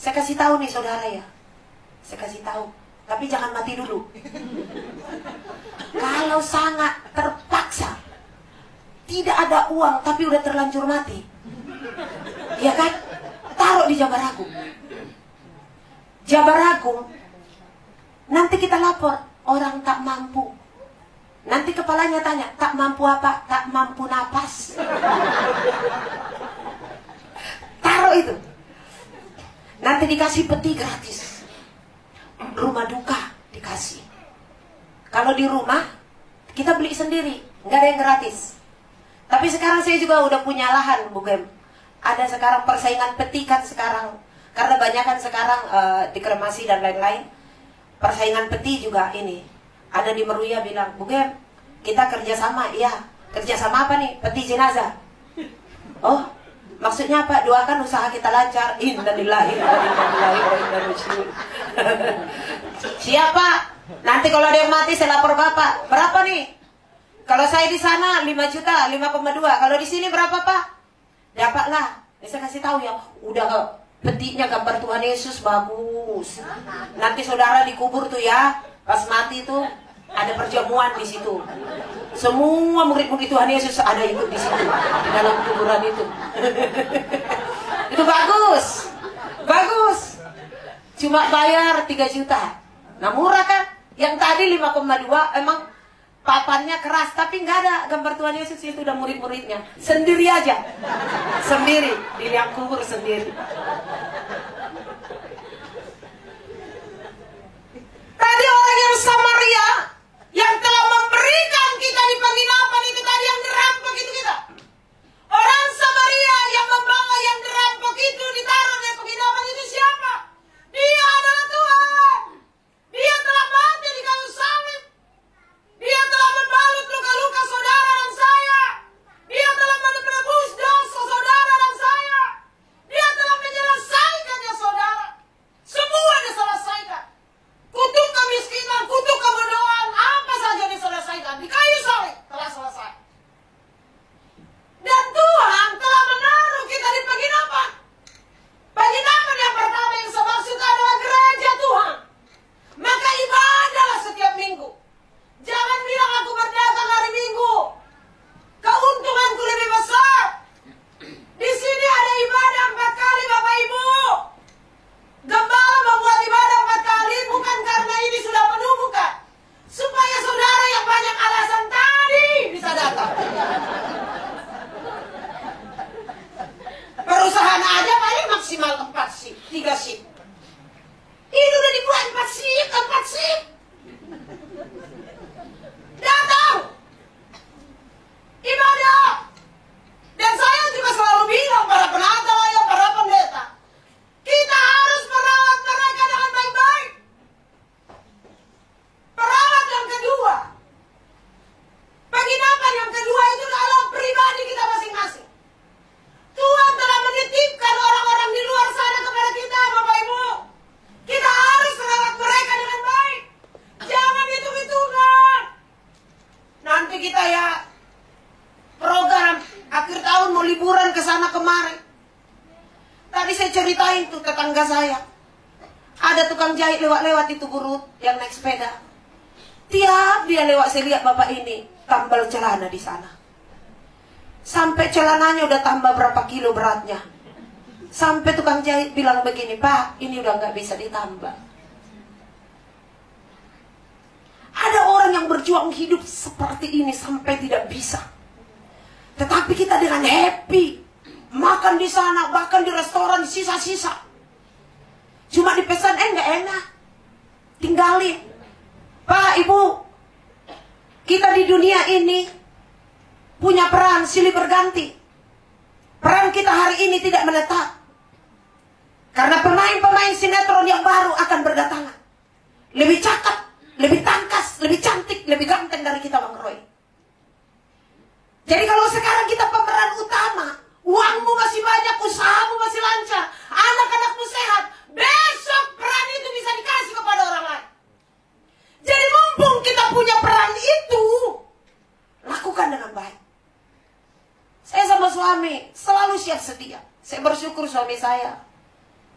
Saya kasih tahu nih saudara ya. Saya kasih tahu. Tapi jangan mati dulu. Kalau sangat terpaksa, tidak ada uang tapi udah terlanjur mati, ya kan? Taruh di Jabar Agung. Jabar Agung, nanti kita lapor orang tak mampu. Nanti kepalanya tanya, tak mampu apa? Tak mampu napas. Taruh itu. Nanti dikasih peti gratis. Rumah duka dikasih. Kalau di rumah, kita beli sendiri, nggak ada yang gratis. Tapi sekarang saya juga udah punya lahan, Bu Gem. Ada sekarang persaingan peti kan sekarang. Karena banyak kan sekarang dikremasi dan lain-lain. Persaingan peti juga ini. Ada di Meruya bilang, Bu Gem, kita kerjasama. Iya, kerjasama apa nih? Peti jenazah. Oh, maksudnya apa? Doakan usaha kita lancar. Innalillahi wa inna ilaihi raji'un. Siapa? Nanti kalau ada yang mati saya lapor Bapak. Berapa nih? Kalau saya di sana 5 juta, 5,2. Kalau di sini berapa Pak? Dapatlah. Saya kasih tahu ya, udah petinya gambar Tuhan Yesus bagus. Nanti saudara dikubur tuh ya, pas mati tuh ada perjamuan di situ. Semua murid-murid Tuhan Yesus ada ikut di situ, di dalam kuburan itu. Itu bagus, bagus. Cuma bayar 3 juta. Nah murah kan? Yang tadi 5,2 emang papannya keras, tapi nggak ada gambar Tuhan Yesus itu, udah murid-muridnya sendiri aja, sendiri di liang kubur sendiri. Tadi orang yang Samaria yang telah memberikan kita di penginapan itu tadi yang dirampok itu kita. Orang Samaria yang membawa yang dirampok itu ditaruh di penginapan itu siapa? Dia adalah Tuhan. Dia telah mati di kayu salib. Dia telah membalut luka-luka saudara dan saya. Dia telah menebus dosa saudara dan saya. maksimal 4 shift, 3 shift. Itu udah dibuat 4 shift. Datang ibadah. Dan saya juga selalu bilang para penata ya, para pendeta, kita harus merawat mereka dengan baik-baik. Perawat yang kedua, penginapan yang kedua itu adalah pribadi kita masing-masing. Tuhan telah menitipkan orang-orang di luar sana kepada kita, Bapak Ibu. Kita harus merawat mereka dengan baik. Jangan hitung-hitungan. Nanti kita ya program akhir tahun mau liburan ke sana kemari. Tadi saya ceritain tuh tetangga saya. Ada tukang jahit lewat-lewat itu burut yang naik sepeda. Tiap dia lewat saya lihat bapak ini tambal celana di sana. Sampai celananya udah tambah berapa kilo beratnya. Sampai tukang jahit bilang begini, Pak, ini udah nggak bisa ditambah. Ada orang yang berjuang hidup seperti ini sampai tidak bisa. Tetapi kita dengan happy makan di sana, bahkan di restoran sisa-sisa. Cuma dipesan, nggak enak, tinggalin. Pak, Ibu, kita di dunia ini punya peran silih berganti. Peran kita hari ini tidak menetap. Karena pemain-pemain sinetron yang baru akan berdatangan. Lebih cakep, lebih tangkas, lebih cantik, lebih ganteng dari kita, Bang Roy. Jadi kalau sekarang kita pemeran utama, uangmu masih banyak, usahamu masih lancar, anak-anakmu sehat, besok peran itu bisa dikasih kepada orang lain. Jadi mumpung kita punya peran itu, lakukan dengan baik. Saya sama suami selalu siap sedia. Saya bersyukur suami saya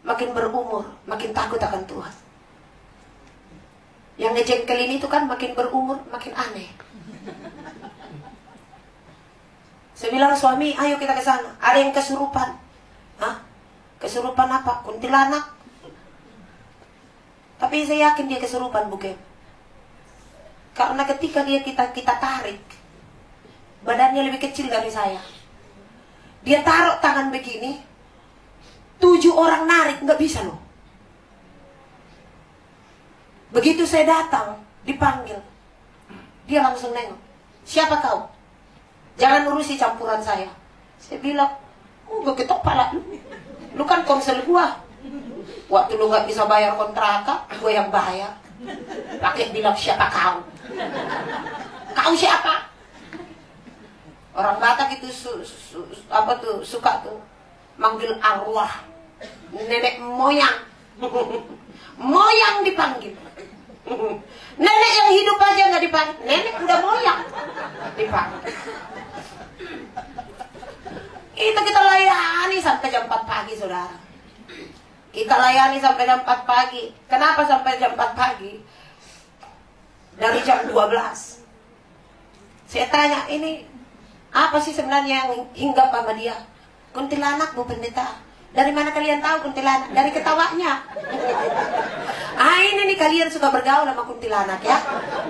makin berumur, makin takut akan Tuhan. Yang ngejengkelin itu kan makin berumur, makin aneh. Saya bilang suami, ayo kita ke sana. Ada yang kesurupan. Hah? Kesurupan apa? Kuntilanak. Tapi saya yakin dia kesurupan, bukan? Karena ketika kita tarik, badannya lebih kecil dari saya. Dia taruh tangan begini, 7 orang narik, nggak bisa loh. Begitu saya datang, dipanggil, dia langsung nengok. Siapa kau? Jangan urusi campuran saya. Saya bilang, gue ketok pala lu. Lu kan konsel gua. Waktu lu nggak bisa bayar kontraka, gue yang bayar. Pakai bilang siapa kau? Kau siapa? Orang Batak itu suka tuh manggil arwah, nenek moyang. Moyang dipanggil. Nenek yang hidup aja nggak dipanggil, nenek udah moyang dipanggil. Itu kita layani sampai jam 4 pagi, saudara. Kita layani sampai jam 4 pagi. Kenapa sampai jam 4 pagi? Dari jam 12. Saya tanya, ini apa sih sebenarnya yang hinggap sama dia? Kuntilanak, Bu Pendeta. Dari mana kalian tahu kuntilanak? Dari ketawanya. Ini nih kalian suka bergaul sama kuntilanak ya.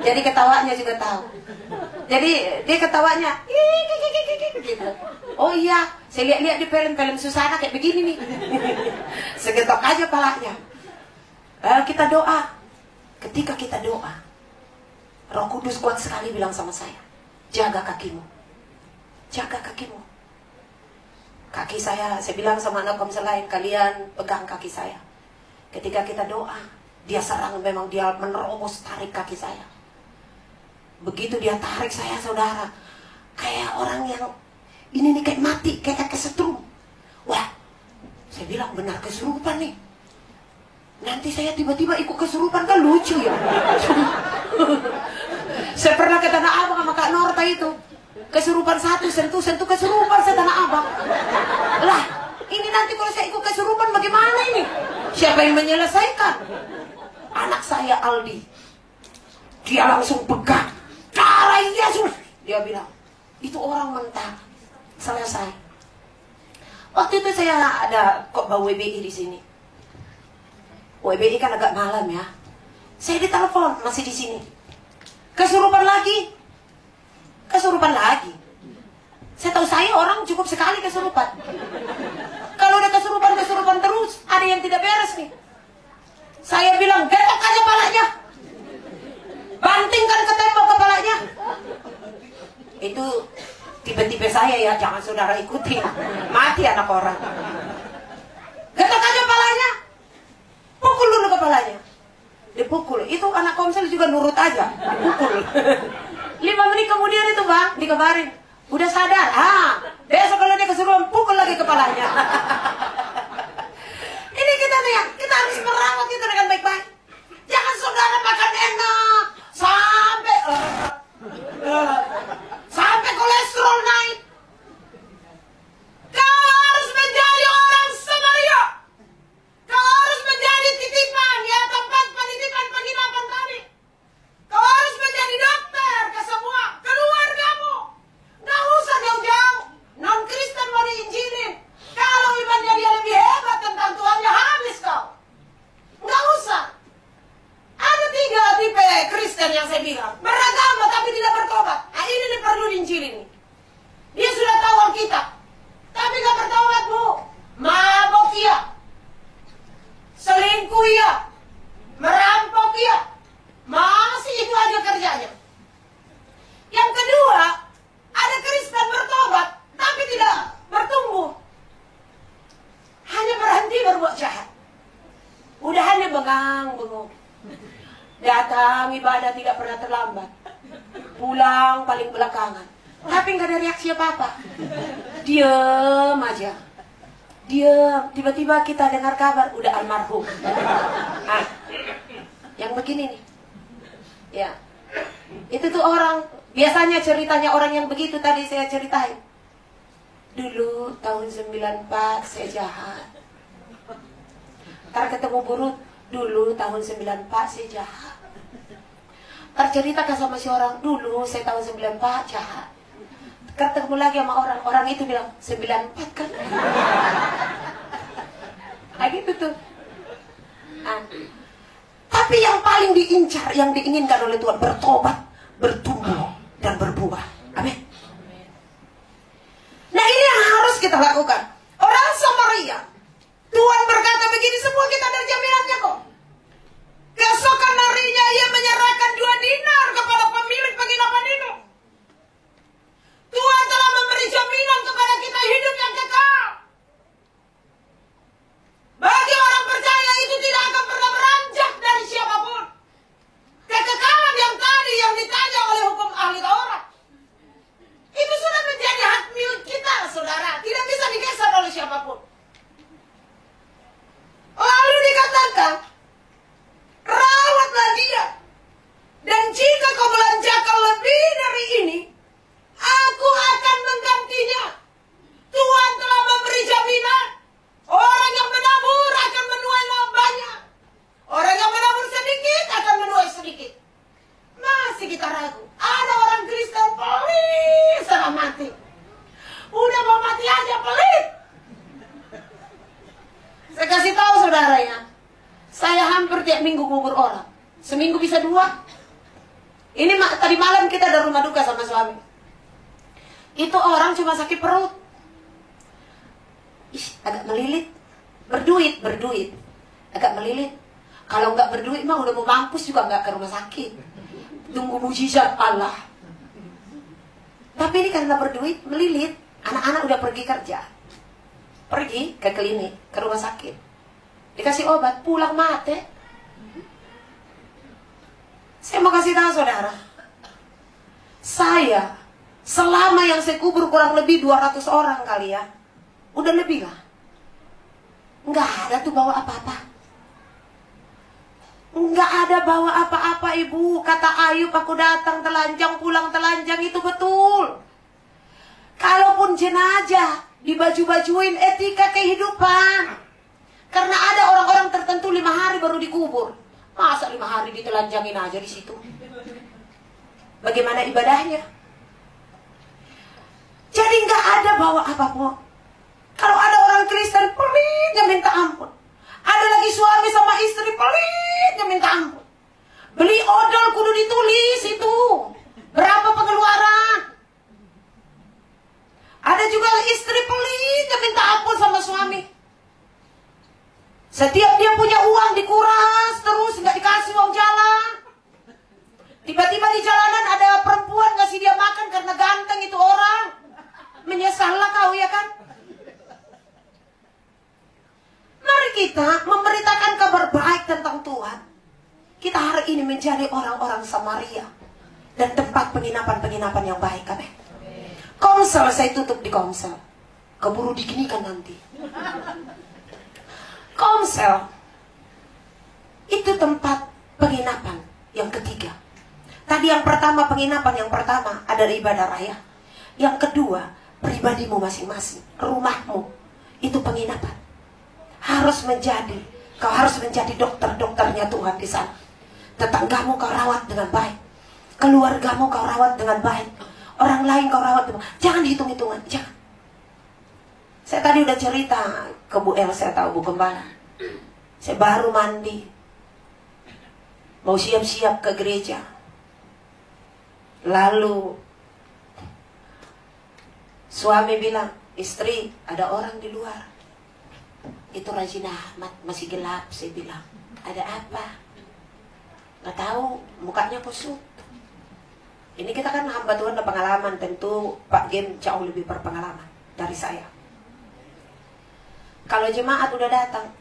Jadi ketawanya juga tahu. Jadi dia ketawanya gitu. Oh iya, saya lihat-lihat di film-film Susana kayak begini nih. Segetok aja palanya. Lalu kita doa. Ketika kita doa, Roh Kudus kuat sekali bilang sama saya, jaga kakimu. Jaga kakimu. Kaki saya bilang sama anak komsel lain, kalian pegang kaki saya. Ketika kita doa, dia serang, memang dia menerobos tarik kaki saya. Begitu dia tarik saya, saudara, kayak orang yang ini nih kayak mati, kayak kesetrum. Wah, saya bilang benar kesurupan nih. Nanti saya tiba-tiba ikut kesurupan, kan lucu ya. Saya pernah ke Tanah Abang sama Kak Norta itu. Kesurupan satu, sentuh kesurupan saya Tanah Abang. Lah, ini nanti kalau saya ikut kesurupan bagaimana ini? Siapa yang menyelesaikan? Anak saya Aldi. Dia langsung pegang. Darah Yesus. Dia bilang, itu orang mentah. Selesai. Waktu itu saya ada khotbah WBI di sini. WBI kan agak malam ya. Saya ditelepon, masih di sini. Kesurupan lagi. Kesurupan lagi. Saya tahu saya orang cukup sekali kesurupan. Kalau udah kesurupan terus, bahaya ya, jangan saudara ikuti. Mati anak orang. Getok aja kepalanya. Pukul dulu kepalanya. Dipukul. Itu anak komsel juga nurut aja. Dipukul. 5 menit kemudian itu bang, dikabarin. Udah sadar. Besok kalau dia kesuruhan, pukul lagi kepalanya. Ini kita harus merawat itu dengan baik-baik. Jangan saudara makan enak. Sampai kolesterol naik. Kau harus menjadi orang Samaria. Kau harus menjadi titipan, ya, tempat penitipan penginapan tadi. Kau harus menjadi dokter ke semua keluargamu. Nggak usah jauh-jauh. Non-Kristen mau diinjilin. Kalau imannya dia lebih hebat tentang Tuhannya, habis kau. Nggak usah. Ada 3 tipe Kristen yang saya bilang. Beragama tapi tidak bertobat. Nah, ini perlu diinjilin. Dia sudah tahu Alkitab. Tapi nggak bertobat, Bu. Mabok iya. Selingkuh iya. Merampok iya. Masih itu aja kerjanya. Yang kedua, ada Kristen bertobat tapi tidak bertumbuh. Hanya berhenti berbuat jahat. Udah hanya bengang-bengong. Datang ibadah tidak pernah terlambat. Pulang paling belakangan. Tapi nggak ada reaksi apa-apa. Diam aja. Diam. Tiba-tiba kita dengar kabar udah almarhum. Yang begini nih. Ya. Itu tuh orang. Biasanya ceritanya orang yang begitu tadi saya ceritain. Dulu tahun 94 saya jahat. Ntar ketemu burut. Dulu tahun 94 saya jahat. Terceritakan sama si orang. Dulu saya tahun 94 jahat. Ketemu lagi sama orang. Orang itu bilang 94 kan. Nah gitu tuh. Tapi yang paling diincar, yang diinginkan oleh Tuhan, bertobat, bertumbuh, dan berbuah. Amin. Nah ini yang harus kita lakukan. Orang Samaria, Tuhan berkata begini, semua kita ada jaminannya kok. Keesokan harinya ia menyerahkan 2 dinar kepada pemilik penginapan itu. Tuhan telah memberi jaminan kepada kita hidup yang kekal. Bagi orang percaya itu tidak akan pernah beranjak dari siapapun. Kekekalan yang tadi yang ditanya oleh hukum ahli Taurat, itu sudah menjadi hak milik kita, saudara. Tidak bisa digeser oleh siapapun. Lalu dikatakan, rawatlah dia. Dan jika kau belanjakan lebih dari ini, aku akan menggantinya. Tuhan telah memberi jaminan. Orang yang menabur akan menuai banyak. Orang yang menabur sedikit akan menuai sedikit. Masih kita ragu. Ada orang Kristen pelit setengah mati. Udah mau mati aja pelit. Saya kasih tahu saudaranya. Saya hampir tiap minggu ngubur orang. Seminggu bisa 2. Ini tadi malam kita ada rumah duka sama suami. Itu orang cuma sakit perut. Agak melilit. Berduit. Agak melilit. Kalau nggak berduit mah udah mau mampus juga nggak ke rumah sakit. Tunggu mujizat Allah. Tapi ini karena berduit, melilit. Anak-anak udah pergi kerja. Pergi ke klinik, ke rumah sakit. Dikasih obat, pulang mati. Saya mau kasih tahu saudara. Saya, selama yang saya kubur kurang lebih 200 orang kali ya. Udah lebih lah. Nggak ada tuh bawa apa-apa. Nggak ada bawa apa-apa ibu. Kata Ayub, aku datang telanjang, pulang telanjang, itu betul. Kalaupun jenazah dibaju-bajuin, etika kehidupan. Karena ada orang-orang tertentu 5 hari baru dikubur. Masa 5 hari ditelanjangin aja di situ? Bagaimana ibadahnya? Jadi nggak ada bawa apapun. Kalau ada orang Kristen pelitnya minta ampun. Ada lagi suami sama istri pelitnya minta ampun. Beli odol kudu ditulis itu. Berapa pengeluaran? Ada juga istri pelitnya minta ampun sama suami. Setiap dia punya uang dikuras terus, nggak dikasih uang jalan. Tiba-tiba di jalanan ada perempuan ngasih dia makan karena ganteng itu orang. kita memberitakan kabar baik tentang Tuhan, kita hari ini menjadi orang-orang Samaria dan tempat penginapan-penginapan yang baik. Amin. Komsel saya tutup di Komsel, keburu diginikan nanti. Komsel itu tempat penginapan yang ketiga. Tadi yang pertama, penginapan yang pertama adalah ibadah raya. Yang kedua, pribadimu masing-masing, rumahmu itu penginapan. Kau harus menjadi dokter-dokternya Tuhan di sana. Tetanggamu kau rawat dengan baik, keluargamu kau rawat dengan baik, orang lain kau rawat dengan baik. Jangan hitung-hitungan, jangan. Saya tadi udah cerita ke Bu El, saya tahu Bu Gembala. Saya baru mandi, mau siap-siap ke gereja. Lalu suami bilang, istri ada orang di luar. Itu Rajin Ahmad, masih gelap. Saya bilang, ada apa? Gak tahu, mukanya kusut. Ini kita kan hamba Tuhan ada pengalaman. Tentu Pak Gem jauh lebih berpengalaman dari saya. Kalau jemaat udah datang,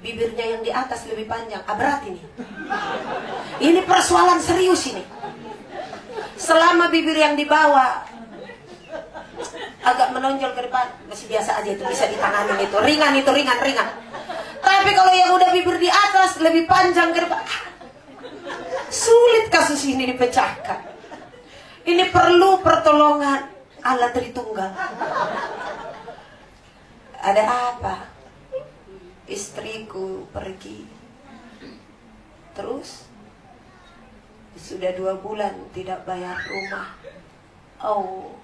bibirnya yang di atas lebih panjang, berat ini. Ini persoalan serius ini. Selama bibir yang di bawah agak menonjol ke depan, masih biasa aja, itu bisa ditangani, itu ringan, ringan. Tapi kalau yang udah bibir di atas lebih panjang ke depan, sulit kasus ini dipecahkan. Ini perlu pertolongan Allah Tritunggal. Ada apa? Istriku pergi. Terus sudah 2 bulan tidak bayar rumah. Oh,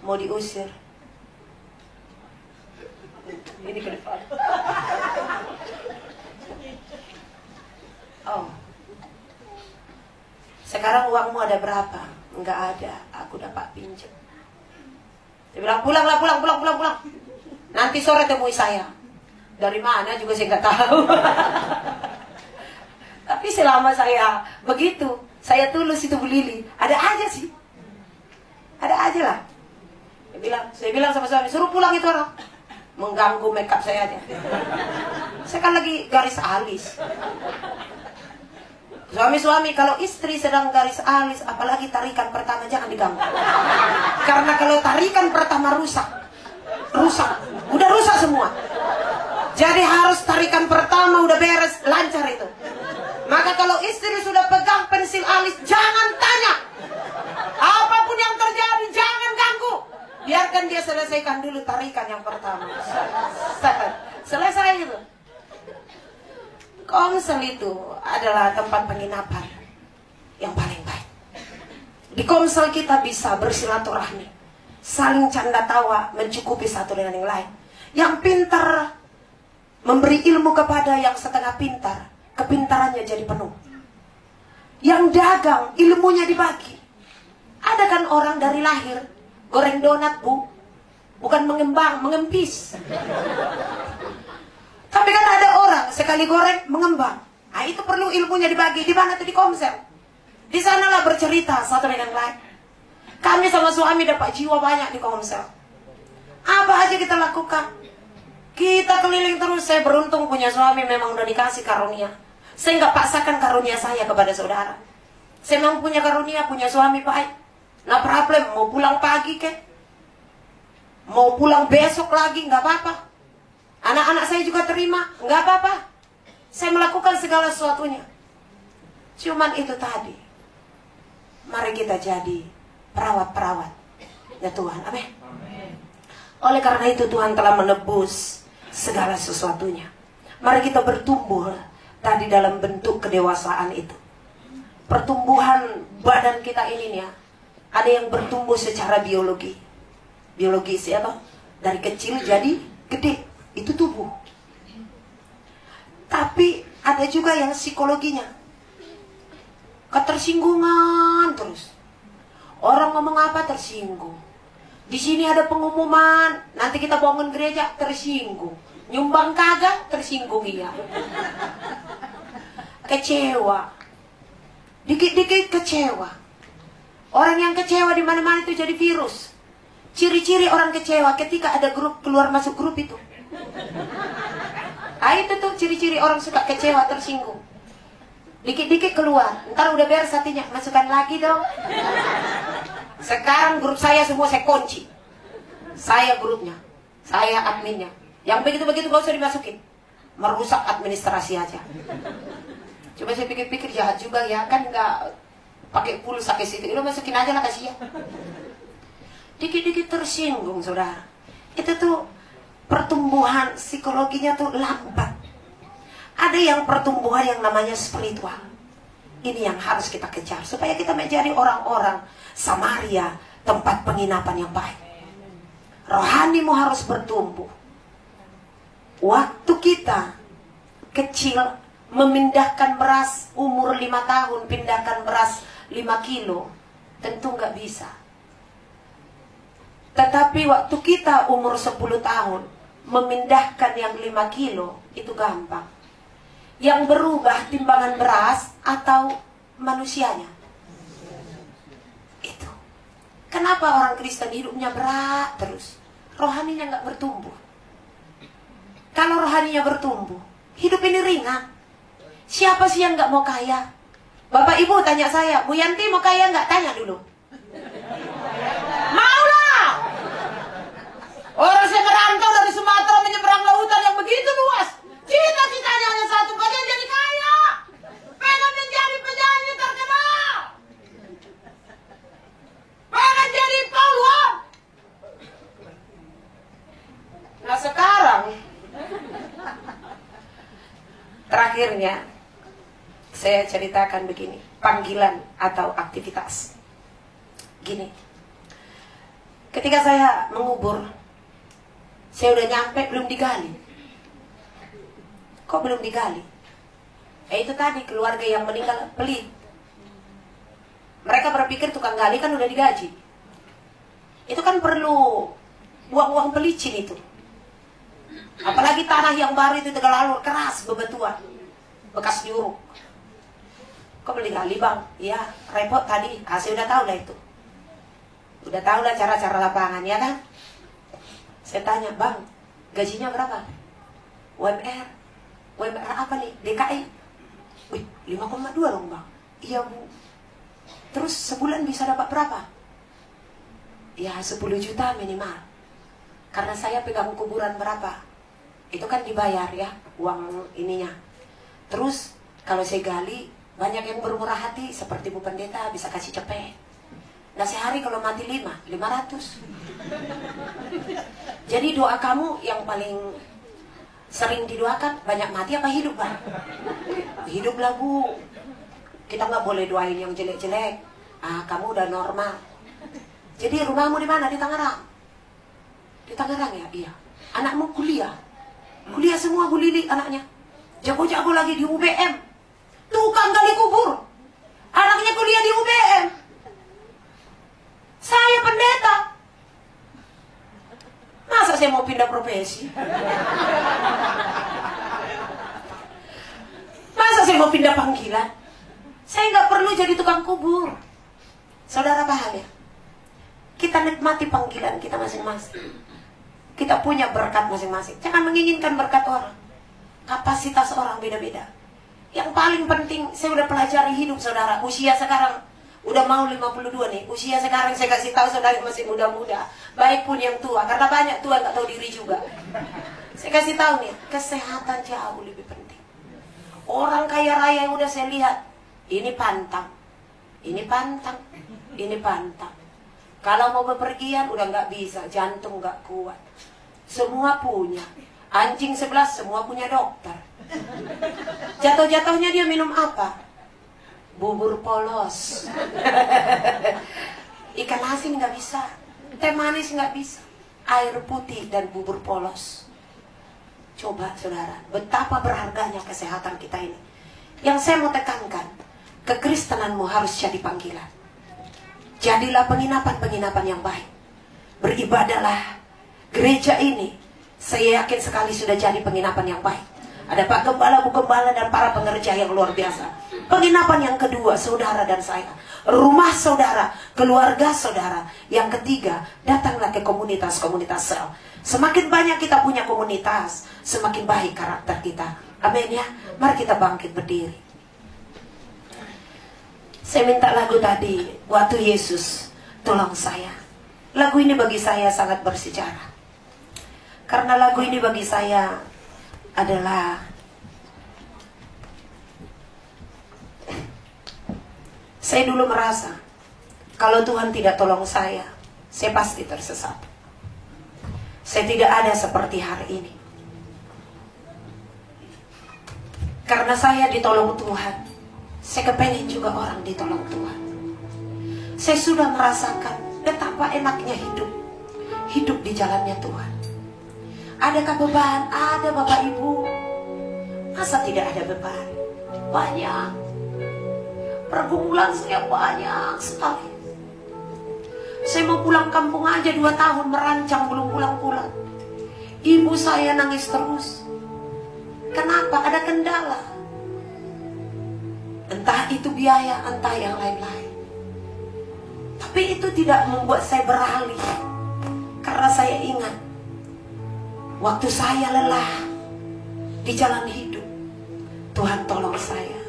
mau diusir. Ini ke depan. Oh, sekarang uangmu ada berapa? Enggak ada, aku dapat pinjam. Dia bilang, pulang. Nanti sore temui saya. Dari mana juga saya nggak tahu. Tapi selama saya begitu, saya tulus itu Bu Lili, ada aja sih. Ada aja lah. Saya bilang sama suami, suruh pulang itu orang. Mengganggu makeup saya aja. Saya kan lagi garis alis. Suami-suami, kalau istri sedang garis alis, apalagi tarikan pertama, jangan diganggu. Karena kalau tarikan pertama rusak. Udah rusak semua. Jadi harus tarikan pertama udah beres, lancar itu. Maka kalau istri sudah pegang pensil alis, jangan tanya. Apapun yang terjadi, jangan ganggu. Biarkan dia selesaikan dulu tarikan yang pertama. Selesai itu. Komsel itu adalah tempat penginapan yang paling baik. Di Komsel kita bisa bersilaturahmi, saling canda tawa, mencukupi satu dengan yang lain. Yang pintar memberi ilmu kepada yang setengah pintar, kepintarannya jadi penuh. Yang dagang, ilmunya dibagi. Ada kan orang dari lahir goreng donat, Bu, bukan mengembang, mengempis. Tapi kan ada orang sekali goreng mengembang. Nah, itu perlu ilmunya dibagi. Di mana tuh? Di Komsel. Di sanalah bercerita satu dengan lain. Kami sama suami dapat jiwa banyak di Komsel. Apa aja kita lakukan? Kita keliling terus. Saya beruntung punya suami, memang udah dikasih karunia. Saya nggak paksakan karunia saya kepada saudara. Saya memang punya karunia, punya suami baik. Nah, problem mau pulang pagi ke, mau pulang besok lagi nggak apa-apa. Anak-anak saya juga terima, nggak apa-apa. Saya melakukan segala sesuatunya. Cuman itu tadi. Mari kita jadi perawat-perawat ya Tuhan. Amin. Oleh karena itu Tuhan telah menebus segala sesuatunya. Mari kita bertumbuh tadi dalam bentuk kedewasaan itu. Pertumbuhan badan kita ini nih ya, ada yang bertumbuh secara biologis ya toh. Dari kecil jadi gede. Itu tubuh. Tapi ada juga yang psikologinya. Ketersinggungan terus. Orang ngomong apa tersinggung. Di sini ada pengumuman, nanti kita bangun gereja, tersinggung. Nyumbang kagak, tersinggung iya. Kecewa. Dikit-dikit kecewa. Orang yang kecewa di mana-mana itu jadi virus. Ciri-ciri orang kecewa ketika ada grup keluar masuk grup itu. Itu tuh ciri-ciri orang suka kecewa, tersinggung. Dikit-dikit keluar, ntar udah beres hatinya, masukkan lagi dong. Sekarang grup saya semua saya kunci. Saya grupnya, saya adminnya. Yang begitu-begitu gak usah dimasukin. Merusak administrasi aja. Coba saya pikir-pikir, jahat juga ya, kan nggak pakai pulsa ke situ. Udah masukin aja lah, kasihan. Dikit-dikit tersinggung, saudara. Itu tuh pertumbuhan psikologinya tuh lambat. Ada yang pertumbuhan yang namanya spiritual. Ini yang harus kita kejar supaya kita menjadi orang-orang Samaria, tempat penginapan yang baik. Rohanimu harus bertumbuh. Waktu kita kecil memindahkan beras umur 5 tahun, pindahkan beras 5 kilo, tentu nggak bisa. Tetapi waktu kita umur 10 tahun memindahkan yang 5 kilo itu gampang. Yang berubah timbangan beras atau manusianya. Itu. Kenapa orang Kristen hidupnya berat terus? Rohaninya nggak bertumbuh. Kalau rohaninya bertumbuh, hidup ini ringan. Siapa sih yang nggak mau kaya? Bapak Ibu tanya saya, Bu Yanti mau kaya nggak? Tanya dulu. Maulah. Orang saya merantau dari Sumatera menyeberang lautan yang begitu luas. Cita-citanya hanya satu, pengen jadi kaya. Pengen menjadi penyanyi terkenal. Pengen jadi polwan. Nah sekarang, terakhirnya, saya ceritakan begini, panggilan atau aktivitas. Gini, ketika saya mengubur, saya udah nyampe belum digali. Kok belum digali? Itu tadi keluarga yang meninggal pelit. Mereka berpikir tukang gali kan udah digaji. Itu kan perlu uang-uang pelicin itu. Apalagi tanah yang baru itu tegalalur keras, bebatuan, bekas nyuruk. Kok beli gali bang? Iya, repot tadi. Saya udah tahu lah itu. Udah tahu lah cara-cara lapangan, ya kan? Saya tanya, bang, gajinya berapa? UMR. UMR apa nih? DKI. Wih, 5,2 dong bang. Iya bu. Terus sebulan bisa dapat berapa? Ya 10 juta minimal. Karena saya pegang kuburan berapa? Itu kan dibayar ya, uang ininya. Terus kalau saya gali, banyak yang bermurah hati seperti Bu Pendeta bisa kasih cepet. Nah sehari kalau mati 500. Jadi doa kamu yang paling sering didoakan, banyak mati apa hidup bang? Hiduplah bu. Kita nggak boleh doain yang jelek-jelek. Kamu udah normal. Jadi rumahmu di mana? Di Tangerang. Di Tangerang ya? Iya. Anakmu kuliah. Kuliah semua Bu Lili anaknya. Jago-jago lagi di UBM. Tukang gali kubur. Anaknya kuliah di UBM. Saya pendeta. Masa saya mau pindah profesi? Masa saya mau pindah panggilan? Saya nggak perlu jadi tukang kubur. Saudara paham ya? Kita nikmati panggilan kita masing-masing. Kita punya berkat masing-masing. Jangan menginginkan berkat orang. Kapasitas orang beda-beda. Yang paling penting, saya udah pelajari hidup saudara. Usia sekarang udah mau 52 nih. Usia sekarang saya kasih tahu saudara masih muda-muda. Baik pun yang tua, karena banyak tua nggak tahu diri juga. Saya kasih tahu nih, kesehatan jauh lebih penting. Orang kaya raya yang udah saya lihat, ini pantang, ini pantang, ini pantang. Kalau mau bepergian udah nggak bisa, jantung nggak kuat. Semua punya. Anjing 11 semua punya dokter. Jatuh-jatuhnya dia minum apa? Bubur polos. Ikan asin nggak bisa. Teh manis nggak bisa. Air putih dan bubur polos. Coba saudara, betapa berharganya kesehatan kita ini. Yang saya mau tekankan, kekristenanmu harus jadi panggilan. Jadilah penginapan-penginapan yang baik. Beribadahlah. Gereja ini, saya yakin sekali sudah jadi penginapan yang baik. Ada Pak Gembala, Bu Gembala, dan para pengerja yang luar biasa. Penginapan yang kedua, saudara dan saya. Rumah saudara, keluarga saudara. Yang ketiga, datanglah ke komunitas-komunitas sel. Semakin banyak kita punya komunitas, semakin baik karakter kita. Amin ya. Mari kita bangkit berdiri. Saya minta lagu tadi, waktu Yesus tolong saya. Lagu ini bagi saya sangat bersejarah. Karena lagu ini bagi saya adalah saya dulu merasa kalau Tuhan tidak tolong saya pasti tersesat. Saya tidak ada seperti hari ini. Karena saya ditolong Tuhan, saya kepengen juga orang ditolong Tuhan. Saya sudah merasakan betapa enaknya hidup di jalannya Tuhan. Adakah beban? Ada Bapak Ibu. Masa tidak ada beban? Banyak. Pergumulan saya banyak sekali. Saya mau pulang kampung aja 2 tahun merancang belum pulang-pulang. Ibu saya nangis terus. Kenapa? Ada kendala. Entah itu biaya, entah yang lain-lain. Tapi itu tidak membuat saya beralih. Karena saya ingat waktu saya lelah di jalan hidup, Tuhan tolong saya.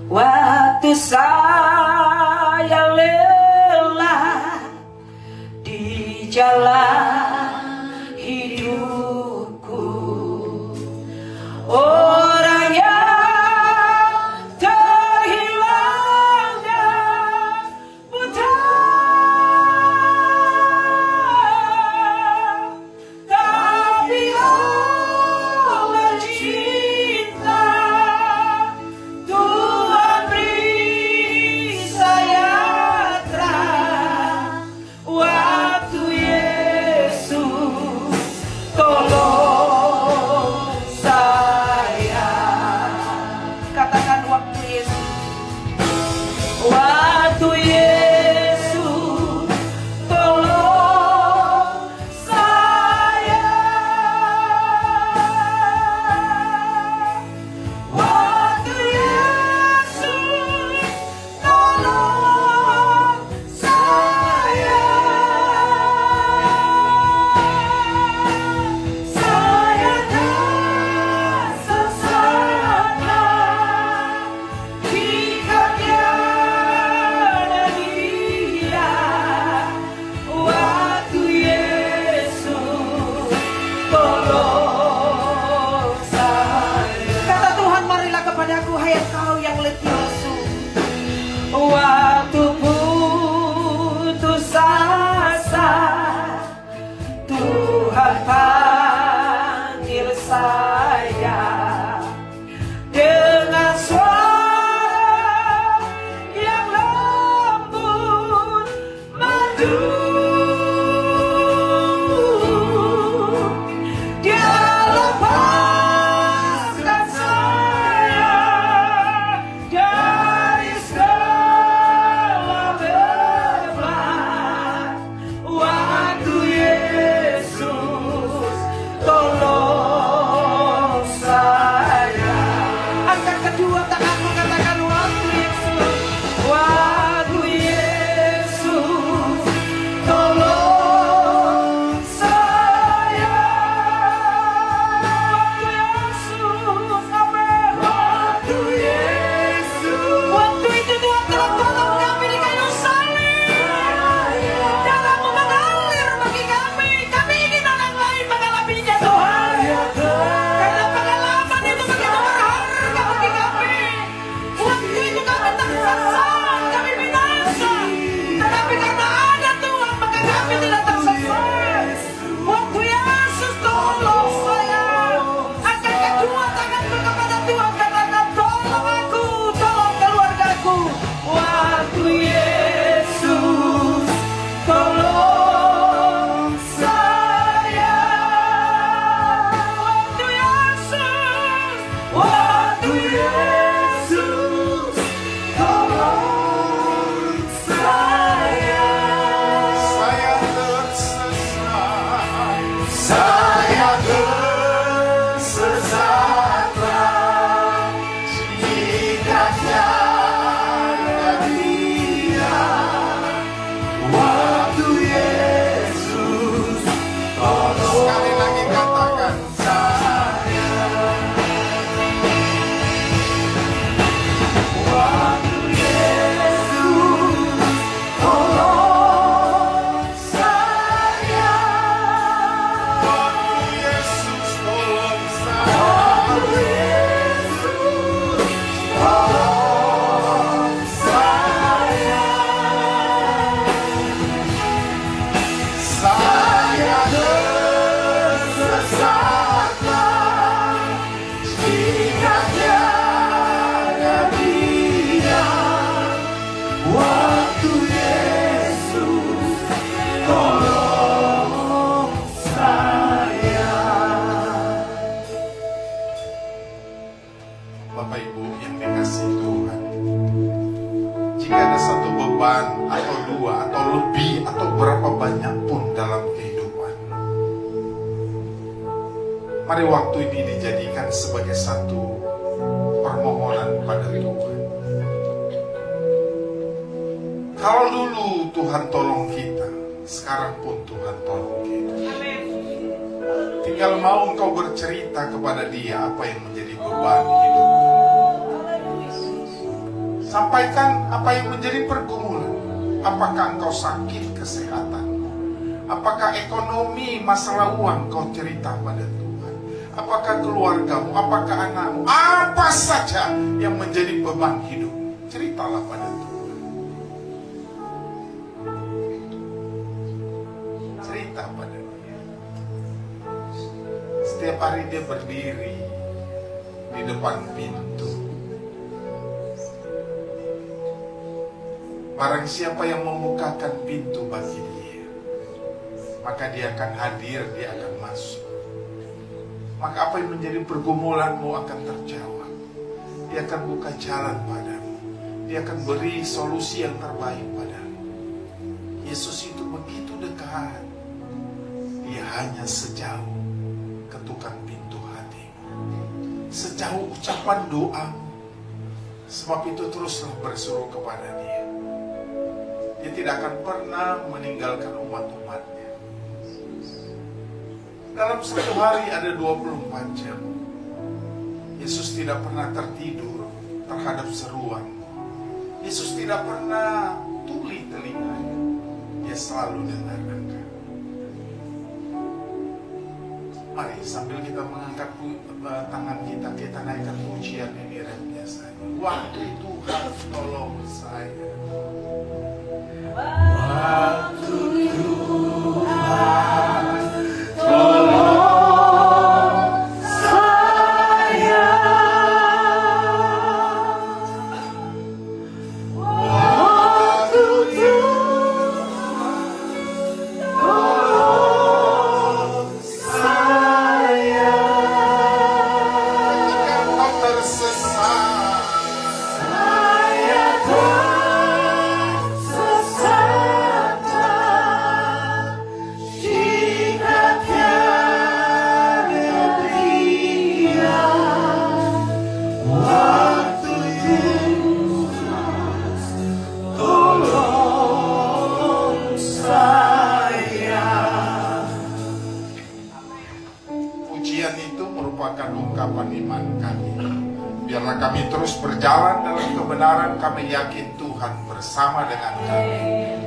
Waktu saya lelah di jalan hidupku, orang yang terhilang dan buta, tapi oleh cinta Tuhan beri saya terang. Waktu Yesus Mari waktu ini dijadikan sebagai satu permohonan pada Tuhan. Kalau dulu Tuhan tolong kita, sekarang pun Tuhan tolong kita. Tinggal mau engkau bercerita kepada Dia apa yang menjadi beban hidup. Sampaikan apa yang menjadi pergumulan. Apakah engkau sakit kesehatan? Apakah ekonomi, masalah uang, kau cerita pada Tuhan? Apakah keluargamu, apakah anakmu, apa saja yang menjadi beban hidup, ceritalah pada Tuhan. Cerita pada Dia. Setiap hari Dia berdiri di depan pintu. Barang siapa yang membukakan pintu bagi Dia, maka Dia akan hadir, Dia akan masuk. Maka apa yang menjadi pergumulanmu akan terjawab. Dia akan buka jalan padamu. Dia akan beri solusi yang terbaik padamu. Yesus itu begitu dekat. Dia hanya sejauh ketukan pintu hatimu, sejauh ucapan doamu. Sebab itu teruslah berseru kepada Dia. Dia tidak akan pernah meninggalkan umat-umatnya. Dalam satu hari ada 24 jam. Yesus tidak pernah tertidur terhadap seruan. Yesus tidak pernah tuli telinganya. Dia selalu dengar Anda. Mari sambil kita mengangkat tangan kita naikkan pujian yang irat biasanya. Waktu Tuhan tolong saya. Waktu Tuhan tolong saya. Waktu Tuhan tolong saya. Jika kau tersesat, saya tersesat. Jika tiada Dia, waktu Tuhan tolong saya. Pujian itu merupakan ungkapan iman kami. Biarlah kami terus berjalan dalam kebenaran. Kami yakin Tuhan bersama dengan kami.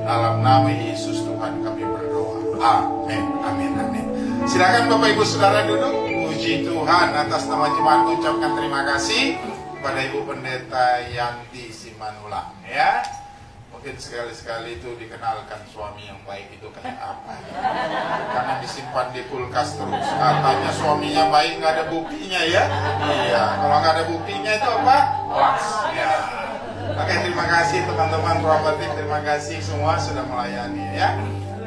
Dalam nama Yesus Tuhan kami berdoa. Amin, amin, amin. Silakan Bapak Ibu Saudara duduk. Puji Tuhan atas nama jemaat. Ucapkan terima kasih kepada Ibu Pendeta Yanti Simanula. Ya, mungkin sekali-sekali itu dikenalkan suami yang baik itu kayak apa. Karena disimpan di kulkas terus. Katanya suaminya baik, nggak ada buktinya ya. Iya, kalau nggak ada buktinya itu apa? Hoax. Ya. Oke, terima kasih teman-teman properti. Terima kasih semua sudah melayani ya.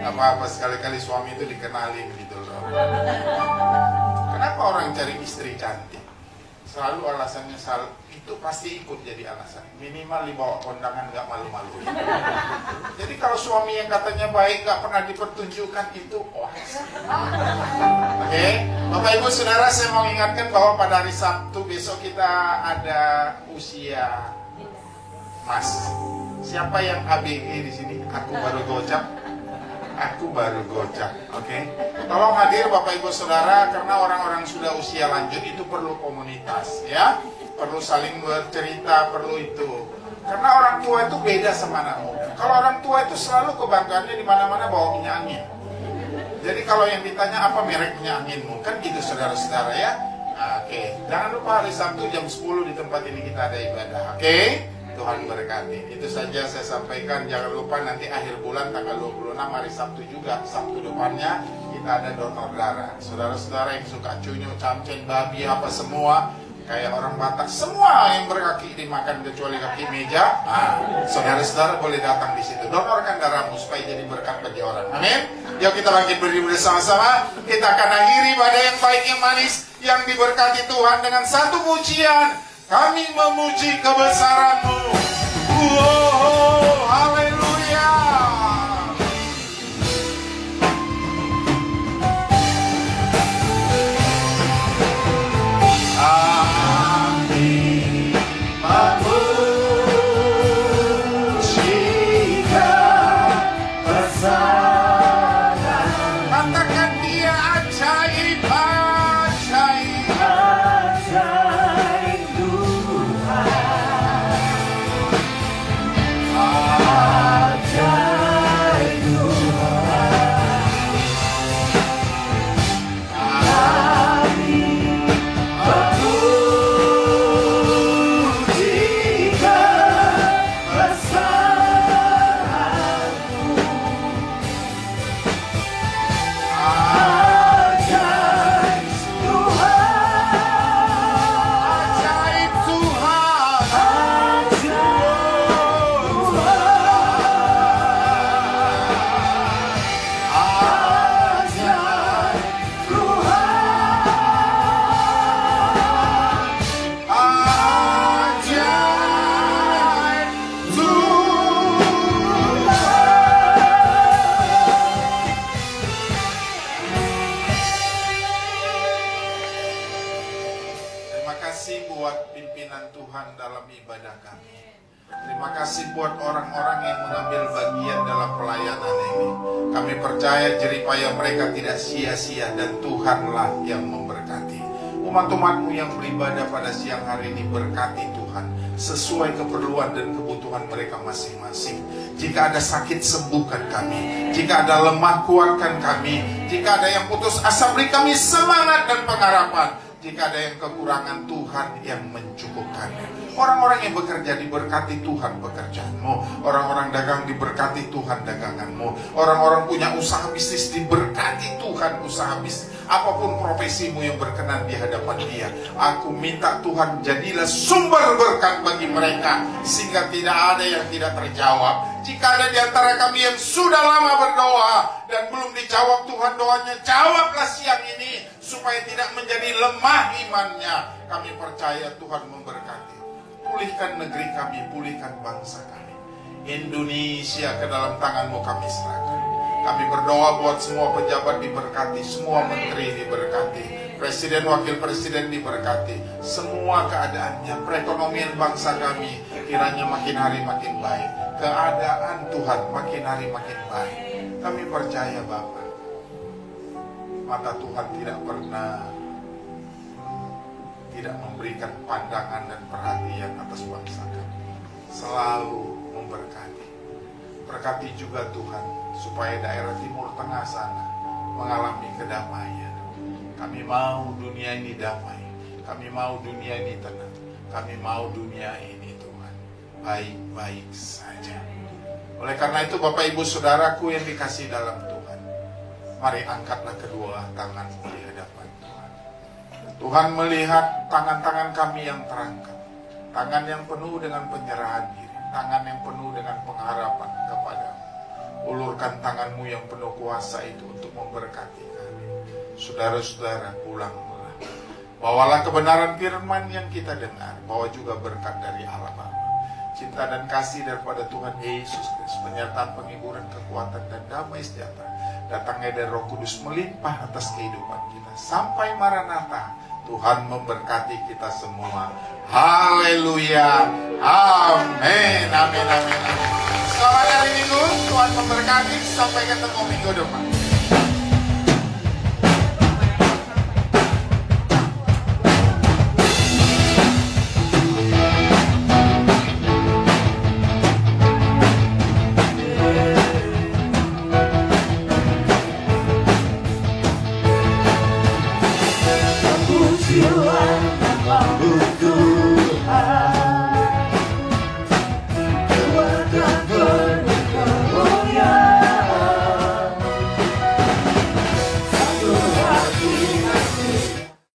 Gak apa-apa sekali-kali suami itu dikenalin gitu loh. Kenapa orang cari istri cantik? Selalu alasannya itu pasti ikut jadi alasan. Minimal dibawa kondangan gak malu-maluin. Jadi kalau suami yang katanya baik gak pernah dipertunjukkan itu hoax. Oke, Bapak Ibu Saudara, saya mau ingatkan bahwa pada hari Sabtu besok kita ada usia Mas. Siapa yang ABG di sini? Aku baru gocap. Aku baru gocap, oke? Tolong hadir Bapak Ibu Saudara, karena orang-orang sudah usia lanjut itu perlu komunitas, ya, perlu saling bercerita, perlu itu. Karena orang tua itu beda sama anak muda. Kalau orang tua itu selalu kebanggaannya di mana-mana bawa minyak angin. Jadi kalau yang ditanya apa merek minyak anginmu, kan gitu saudara-saudara ya. Oke, jangan lupa hari Sabtu jam 10 di tempat ini kita ada ibadah, oke? Tuhan berkati. Itu saja saya sampaikan. Jangan lupa nanti akhir bulan tanggal 26 hari Sabtu juga, Sabtu depannya kita ada donor darah. Saudara-saudara yang suka cunyu, camcen, babi apa semua, kayak orang Batak, semua yang berkaki dimakan kecuali kaki meja. Saudara-saudara boleh datang di situ. Donorkan darahmu supaya jadi berkat bagi orang. Amin. Yuk kita bangkit berdiri bersama-sama. Kita akan akhiri pada yang baik yang manis yang diberkati Tuhan dengan satu pujian. Kami memuji kebesaran-Mu. Haleluya. kasih buat pimpinan Tuhan dalam ibadah kami. Terima kasih buat orang-orang yang mengambil bagian dalam pelayanan ini. Kami percaya jeripaya mereka tidak sia-sia dan Tuhanlah yang memberkati. Umat-umatmu yang beribadah pada siang hari ini berkati Tuhan sesuai keperluan dan kebutuhan mereka masing-masing. Jika ada sakit, sembuhkan kami. Jika ada lemah, kuatkan kami. Jika ada yang putus asa, beri kami semangat dan pengharapan. Jika ada yang kekurangan, Tuhan yang mencukupkannya. Orang-orang yang bekerja diberkati Tuhan pekerjaanmu. Orang-orang dagang diberkati Tuhan daganganmu. Orang-orang punya usaha bisnis diberkati Tuhan usaha bisnis. Apapun profesimu yang berkenan di hadapan Dia, aku minta Tuhan jadilah sumber berkat bagi mereka, sehingga tidak ada yang tidak terjawab. Jika ada di antara kami yang sudah lama berdoa dan belum dijawab Tuhan doanya, jawablah siang ini supaya tidak menjadi lemah imannya. Kami percaya Tuhan memberkati. Pulihkan negeri kami, pulihkan bangsa kami. Indonesia ke dalam tangan-Mu kami serahkan. Kami berdoa buat semua pejabat diberkati, semua menteri diberkati, presiden, wakil presiden diberkati, semua keadaannya, perekonomian bangsa kami kiranya makin hari makin baik. Keadaan Tuhan makin hari makin baik. Kami percaya Bapa, mata Tuhan tidak pernah tidak memberikan pandangan dan perhatian atas bangsa kami. Selalu memberkati. Berkati juga Tuhan supaya daerah Timur Tengah sana mengalami kedamaian. Kami mau dunia ini damai. Kami mau dunia ini tenang. Kami mau dunia ini Tuhan baik-baik saja. Oleh karena itu Bapak Ibu Saudaraku yang dikasihi dalam Tuhan, mari angkatlah kedua tanganmu di hadapan Tuhan. Tuhan melihat tangan-tangan kami yang terangkat, tangan yang penuh dengan penyerahan diri, tangan yang penuh dengan pengharapan kepadamu. Ulurkan tanganmu yang penuh kuasa itu untuk memberkati kami. Saudara-saudara, pulanglah. Bawalah kebenaran firman yang kita dengar. Bawa juga berkat dari Allah Bapa. Cinta dan kasih daripada Tuhan Yesus Kristus, penyertaan, penghiburan, kekuatan, dan damai sejahtera datangnya dari Roh Kudus melimpah atas kehidupan kita. Sampai Maranatha, Tuhan memberkati kita semua. Haleluya. Amin. Amin. Amin. Selamat hari Minggu. Tuhan memberkati. Sampai ketemu minggu depan.